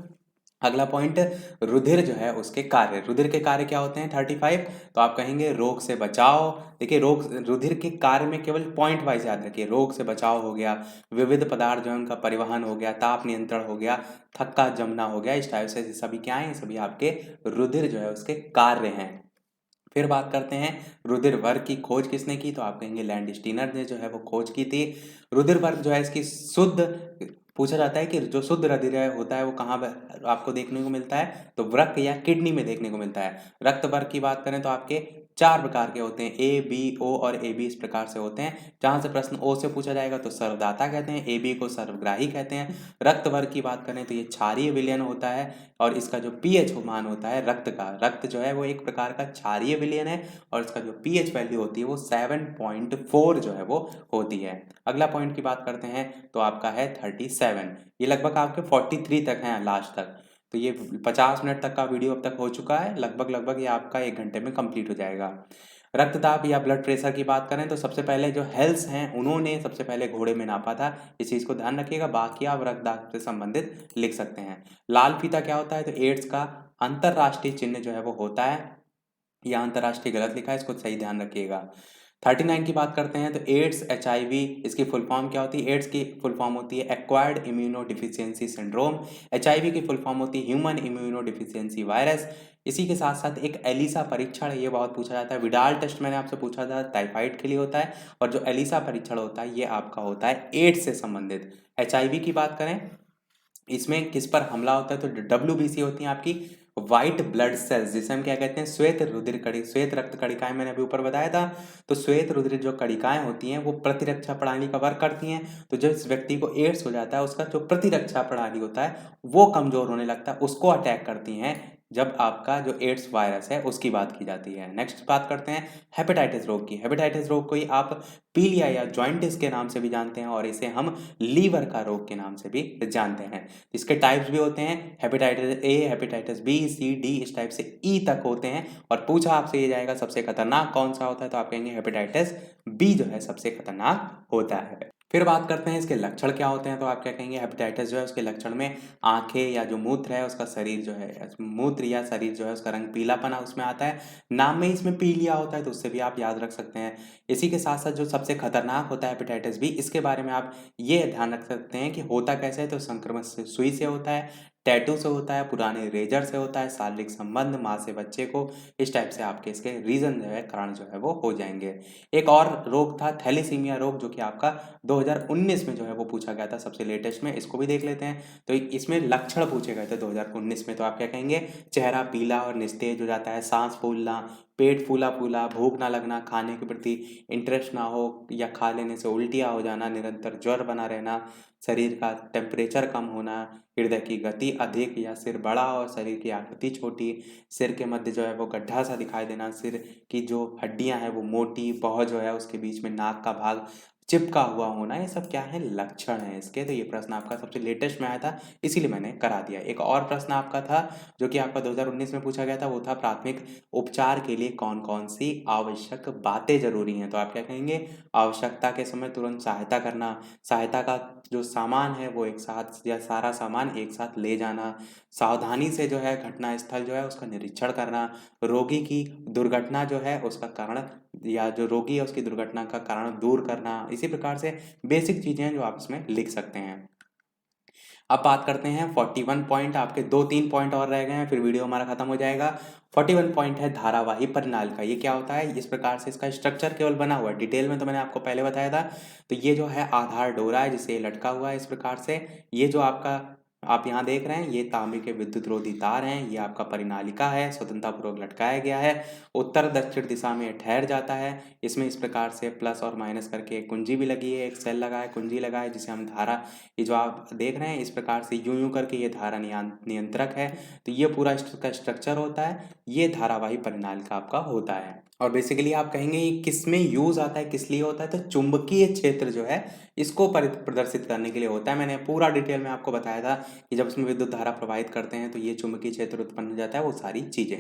अगला पॉइंट, रुधिर जो है उसके कार्य। रुधिर के कार्य क्या होते हैं? 35। तो आप कहेंगे रोग से बचाव। देखिए रुधिर के कार्य में केवल पॉइंट वाइज याद रखिए। रोग से बचाव हो गया, विविध पदार्थ जो है उनका परिवहन हो गया, ताप नियंत्रण हो गया, थक्का जमना हो गया। इस टाइप से सभी क्या है? सभी आपके रुधिर जो है उसके कार्य हैं। फिर बात करते हैं रुधिर वर्ग की खोज किसने की? तो आप कहेंगे लैंडस्टीनर ने जो है वो खोज की थी। रुधिर वर्ग जो है इसकी शुद्ध, पूछा जाता है कि जो शुद्ध रुधिर होता है वो कहाँ आपको देखने को मिलता है? तो वृक्क या किडनी में देखने को मिलता है। रक्त वर्ग की बात करें तो आपके 4 प्रकार के होते हैं, ए, बी, ओ और ए बी, इस प्रकार से होते हैं। जहां से प्रश्न ओ से पूछा जाएगा तो सर्वदाता कहते हैं, ए बी को सर्वग्राही कहते हैं। रक्त वर्ग की बात करें तो ये क्षारीय विलयन होता है, और इसका जो पीएच मान होता है रक्त का, रक्त जो है वो एक प्रकार का क्षारीय विलयन है, और इसका जो पीएच वैल्यू होती है वो 7.4 जो है वो होती है। अगला पॉइंट की बात करते हैं तो आपका है 37। ये लगभग आपके 43 तक है लास्ट तक। तो ये 50 मिनट तक का वीडियो अब तक हो चुका है। लगभग ये आपका 1 घंटे में कंप्लीट हो जाएगा। रक्तदाब या ब्लड प्रेशर की बात करें तो सबसे पहले जो हेल्स हैं उन्होंने सबसे पहले घोड़े में नापा था। इस चीज़ को ध्यान रखिएगा। बाकी आप रक्तदाब से संबंधित लिख सकते हैं। लाल फीता क्या होता है? तो एड्स का अंतरराष्ट्रीय चिन्ह जो है वो होता है। यह अंतरराष्ट्रीय गलत लिखा है, इसको सही ध्यान रखिएगा। 39 की बात करते हैं तो एड्स HIV, इसकी फुल फॉर्म क्या होती है? एड्स की फुल फॉर्म होती है acquired immuno deficiency syndrome. HIV की फुल फॉर्म होती है ह्यूमन इम्यूनो डिफिशियंसी वायरस। इसी के साथ साथ एक एलिसा परीक्षण, ये बहुत पूछा जाता है। विडाल टेस्ट मैंने आपसे पूछा था, टाइफाइड के लिए होता है। और जो एलिसा परीक्षण होता है ये आपका होता है एड्स से संबंधित। HIV की बात करें, इसमें किस पर हमला होता है? तो WBC होती है आपकी व्हाइट ब्लड सेल्स, जिसे हम क्या कहते हैं? श्वेत रक्त कणिकाएं, मैंने अभी ऊपर बताया था। तो श्वेत रुधिर जो कणिकाएं होती हैं वो प्रतिरक्षा प्रणाली का वर्क करती हैं। तो जिस व्यक्ति को एड्स हो जाता है उसका जो प्रतिरक्षा प्रणाली होता है वो कमजोर होने लगता है, उसको अटैक करती हैं जब आपका जो एड्स वायरस है उसकी बात की जाती है। नेक्स्ट बात करते हैं हेपेटाइटिस रोग की। हेपेटाइटिस रोग को ही आप पीलिया या जॉइंटिस के नाम से भी जानते हैं, और इसे हम लीवर का रोग के नाम से भी जानते हैं। इसके टाइप्स भी होते हैं, hepatitis A, hepatitis B, C, D, इस टाइप से ई तक होते हैं। और पूछा आपसे ये जाएगा सबसे खतरनाक कौन सा होता है? तो आप कहेंगे हेपेटाइटिस बी जो है सबसे खतरनाक होता है। फिर बात करते हैं इसके लक्षण क्या होते हैं। तो आप क्या कहेंगे? हेपेटाइटिस जो है उसके लक्षण में आंखें या जो मूत्र है उसका शरीर जो है, मूत्र या शरीर जो है उसका रंग पीलापना उसमें आता है। नाम में इसमें पीलिया होता है, तो उससे भी आप याद रख सकते हैं। इसी के साथ साथ जो सबसे खतरनाक होता है हेपेटाइटिस बी, इसके बारे में आप ये ध्यान रख सकते हैं कि होता कैसे है। तो संक्रमण से सुई से होता है, टैटू से होता है, पुराने रेजर से होता है, शारीरिक संबंध, माँ से बच्चे को, इस टाइप से आपके इसके रीजन जो है, कारण जो है वो हो जाएंगे। एक और रोग था थैलेसीमिया रोग, जो कि आपका 2019 में जो है वो पूछा गया था सबसे लेटेस्ट में। इसको भी देख लेते हैं। तो इसमें लक्षण पूछे गए थे 2019 में। तो आप क्या कहेंगे? चेहरा पीला और निस्तेज हो जाता है, सांस फूलना, पेट फूला फूला, भूख ना लगना, खाने के प्रति इंटरेस्ट ना हो, या खा लेने से उल्टियाँ हो जाना, निरंतर ज्वर बना रहना, शरीर का टेम्परेचर कम होना, हृदय की गति अधिक या सिर बड़ा और शरीर की आकृति छोटी, सिर के मध्य जो है वो गड्ढा सा दिखाई देना, सिर की जो हड्डियां हैं वो मोटी, बहुत जो है उसके बीच में नाक का भाग चिपका हुआ होना, ये सब क्या है, लक्षण है इसके। तो ये प्रश्न आपका सबसे लेटेस्ट में आया था, इसीलिए मैंने करा दिया। एक और प्रश्न आपका था जो कि आपका 2019 में पूछा गया था, वो था प्राथमिक उपचार के लिए कौन कौन सी आवश्यक बातें जरूरी हैं। तो आप क्या कहेंगे, आवश्यकता के समय तुरंत सहायता करना, सहायता का जो सामान है वो एक साथ या सारा सामान एक साथ ले जाना, सावधानी से जो है घटना स्थल जो है उसका निरीक्षण करना, रोगी की दुर्घटना जो है उसका कारण या जो रोगी है उसकी दुर्घटना का कारण दूर करना। इसी प्रकार से बेसिक चीजें हैं जो आप इसमें लिख सकते हैं। अब बात करते हैं 41 पॉइंट, आपके 2-3 पॉइंट और रह गए हैं फिर वीडियो हमारा खत्म हो जाएगा। 41 पॉइंट है धारावाही प्रणाली का। ये क्या होता है, इस प्रकार से इसका स्ट्रक्चर केवल बना हुआ है, डिटेल में तो मैंने आपको पहले बताया था। तो ये जो है आधार डोरा है जिसे लटका हुआ है इस प्रकार से। ये जो आपका आप यहाँ देख रहे हैं ये तांबे के विद्युत रोधी तार हैं, ये आपका परिनालिका है, स्वतंत्रतापूर्वक लटकाया गया है, उत्तर दक्षिण दिशा में ठहर जाता है। इसमें इस प्रकार से प्लस और माइनस करके एक कुंजी भी लगी है, एक सेल लगा है, कुंजी लगा है, जिसे हम धारा, ये जो आप देख रहे हैं इस प्रकार से यूं यूं करके ये धारा नियंत्रक है। तो ये पूरा इसका स्ट्रक्चर होता है, ये धारावाही परिनालिका आपका होता है। और बेसिकली आप कहेंगे ये किस में यूज आता है, किस लिए होता है, तो चुंबकीय क्षेत्र जो है इसको प्रदर्शित करने के लिए होता है। मैंने पूरा डिटेल में आपको बताया था कि जब उसमें विद्युत धारा प्रवाहित करते हैं तो ये चुंबकीय क्षेत्र उत्पन्न हो जाता है, वो सारी चीजें।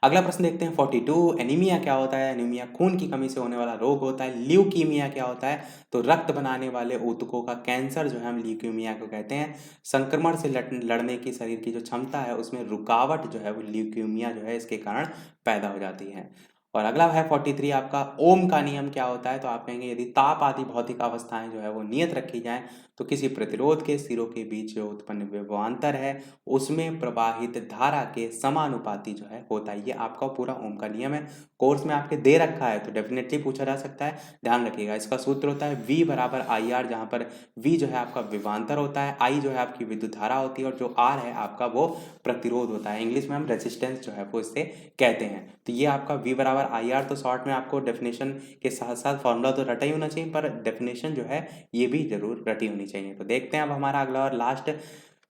अगला प्रश्न देखते हैं 42, एनीमिया क्या होता है। एनीमिया खून की कमी से होने वाला रोग होता है। ल्यूकीमिया क्या होता है, तो रक्त बनाने वाले ऊतकों का कैंसर जो है हम ल्यूकीमिया को कहते हैं। संक्रमण से लड़ने की शरीर की जो क्षमता है उसमें रुकावट जो है वो ल्यूकीमिया जो है इसके कारण पैदा हो जाती है। और अगला है 43 आपका, ओम का नियम क्या होता है। तो आप कहेंगे यदि ताप आदि भौतिक अवस्थाएं जो है वो नियत रखी जाएं तो किसी प्रतिरोध के सिरों के बीच जो उत्पन्न विभवांतर है उसमें प्रवाहित धारा के समानुपाती जो है होता है। ये आपका पूरा ओम का नियम है, कोर्स में आपके दे रखा है तो डेफिनेटली पूछा जा सकता है, ध्यान रखिएगा। इसका सूत्र होता है V बराबर IR, जहाँ पर V जो है आपका विभवांतर होता है, I जो है आपकी विद्युत धारा होती है और जो R है आपका वो प्रतिरोध होता है। इंग्लिश में हम रेजिस्टेंस जो है वो इससे कहते हैं। तो ये आपका V बराबर IR, तो शॉर्ट में आपको डेफिनेशन के साथ साथ फॉर्मूला तो रटा ही होना चाहिए, पर डेफिनेशन जो है ये भी जरूर रटी होनी चाहिए। तो देखते हैं अब हमारा अगला और लास्ट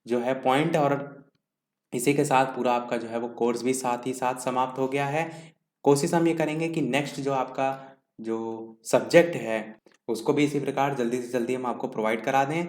जो है पॉइंट, और इसी के साथ पूरा आपका जो है वो कोर्स भी साथ ही साथ समाप्त हो गया है। कोशिश हम ये करेंगे कि नेक्स्ट जो आपका जो सब्जेक्ट है उसको भी इसी प्रकार जल्दी से जल्दी हम आपको प्रोवाइड करा दें।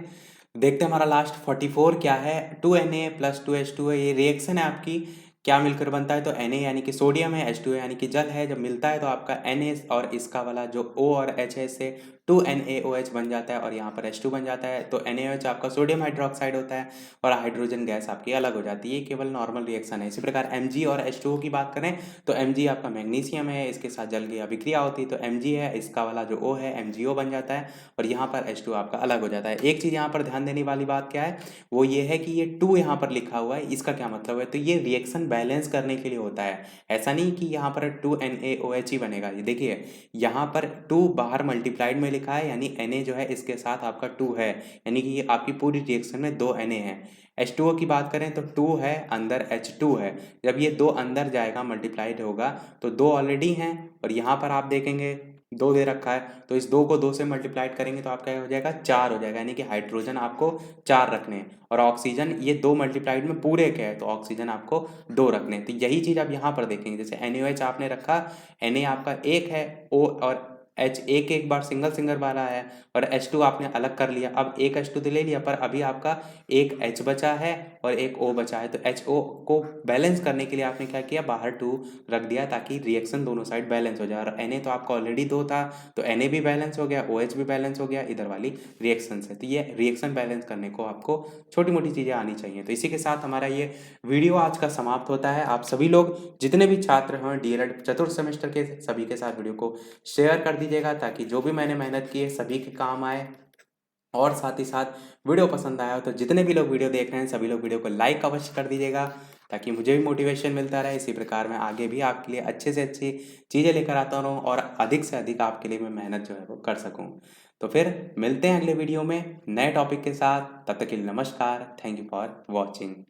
देखते हैं हमारा लास्ट 44 क्या है, 2Na प्लस 2H2 है, ये रिएक्शन है आपकी, क्या मिलकर बनता है, तो Na यानी कि सोडियम है, H2 यानी कि जल है, जब मिलता है तो आपका Na और इसका वाला जो O और H है इससे 2NaOH बन जाता है और यहाँ पर H2 बन जाता है। तो NaOH आपका सोडियम हाइड्रोक्साइड होता है और हाइड्रोजन गैस आपकी अलग हो जाती है, ये केवल नॉर्मल रिएक्शन है। इसी प्रकार Mg और H2O की बात करें तो Mg आपका मैग्नीशियम है, इसके साथ जल की अभिक्रिया होती है तो Mg है, इसका वाला जो O है MgO बन जाता है और यहाँ पर H2 आपका अलग हो जाता है। एक चीज़ यहाँ पर ध्यान देने वाली बात क्या है, वो ये है कि ये 2 यहाँ पर लिखा हुआ है, इसका क्या मतलब है, तो ये रिएक्शन बैलेंस करने के लिए होता है। ऐसा नहीं कि यहाँ पर 2NaOH ही बनेगा, ये देखिए यहाँ पर 2 बाहर मल्टीप्लाइड में लिखा है यानी Na जो है इसके साथ आपका 2 है, यानी कि ये आपकी पूरी रिएक्शन में 2 Na है। H2O की बात करें तो 2 है, अंदर H2 है, जब ये 2 अंदर जाएगा मल्टीप्लाइड होगा तो 2 ऑलरेडी हैं और यहाँ पर आप देखेंगे 2 दे रखा है, तो इस 2 को 2 से मल्टीप्लाइड करेंगे तो आपका हो जाएगा 4 हो जाएगा, यानी कि हाइड्रोजन आपको 4 रखने हैं और ऑक्सीजन ये 2 मल्टीप्लाइड में पूरे के है तो ऑक्सीजन आपको 2 रखने हैं। तो यही चीज़ आप यहाँ पर देखेंगे, जैसे NaOH आपने रखा, Na आपका 1 है, O और H एक बार सिंगल बार आया है और H2 आपने अलग कर लिया, अब एक H2 तो ले लिया पर अभी आपका एक H बचा है और एक O बचा है, तो HO को बैलेंस करने के लिए आपने क्या किया, बाहर 2 रख दिया ताकि रिएक्शन दोनों साइड बैलेंस हो जाए। और Na तो आपका ऑलरेडी 2 था तो Na भी बैलेंस हो गया, OH भी बैलेंस हो गया इधर वाली रिएक्शन से। तो ये रिएक्शन बैलेंस करने को आपको छोटी मोटी चीज़ें आनी चाहिए। तो इसी के साथ हमारा ये वीडियो आज का समाप्त होता है। आप सभी लोग जितने भी छात्र हैं DLED चतुर्थ सेमेस्टर के, सभी के साथ वीडियो को शेयर कर दीजिएगा ताकि जो भी मैंने मेहनत की है सभी के काम आए। और साथ ही साथ वीडियो पसंद आया हो तो जितने भी लोग वीडियो देख रहे हैं सभी लोग वीडियो को लाइक अवश्य कर दीजिएगा ताकि मुझे भी मोटिवेशन मिलता रहे। इसी प्रकार मैं आगे भी आपके लिए अच्छे से अच्छी चीज़ें लेकर आता रहूँ और अधिक से अधिक आपके लिए मैं मेहनत जो है वो कर सकूँ। तो फिर मिलते हैं अगले वीडियो में नए टॉपिक के साथ, तब तक के लिए नमस्कार, थैंक यू फॉर वॉचिंग।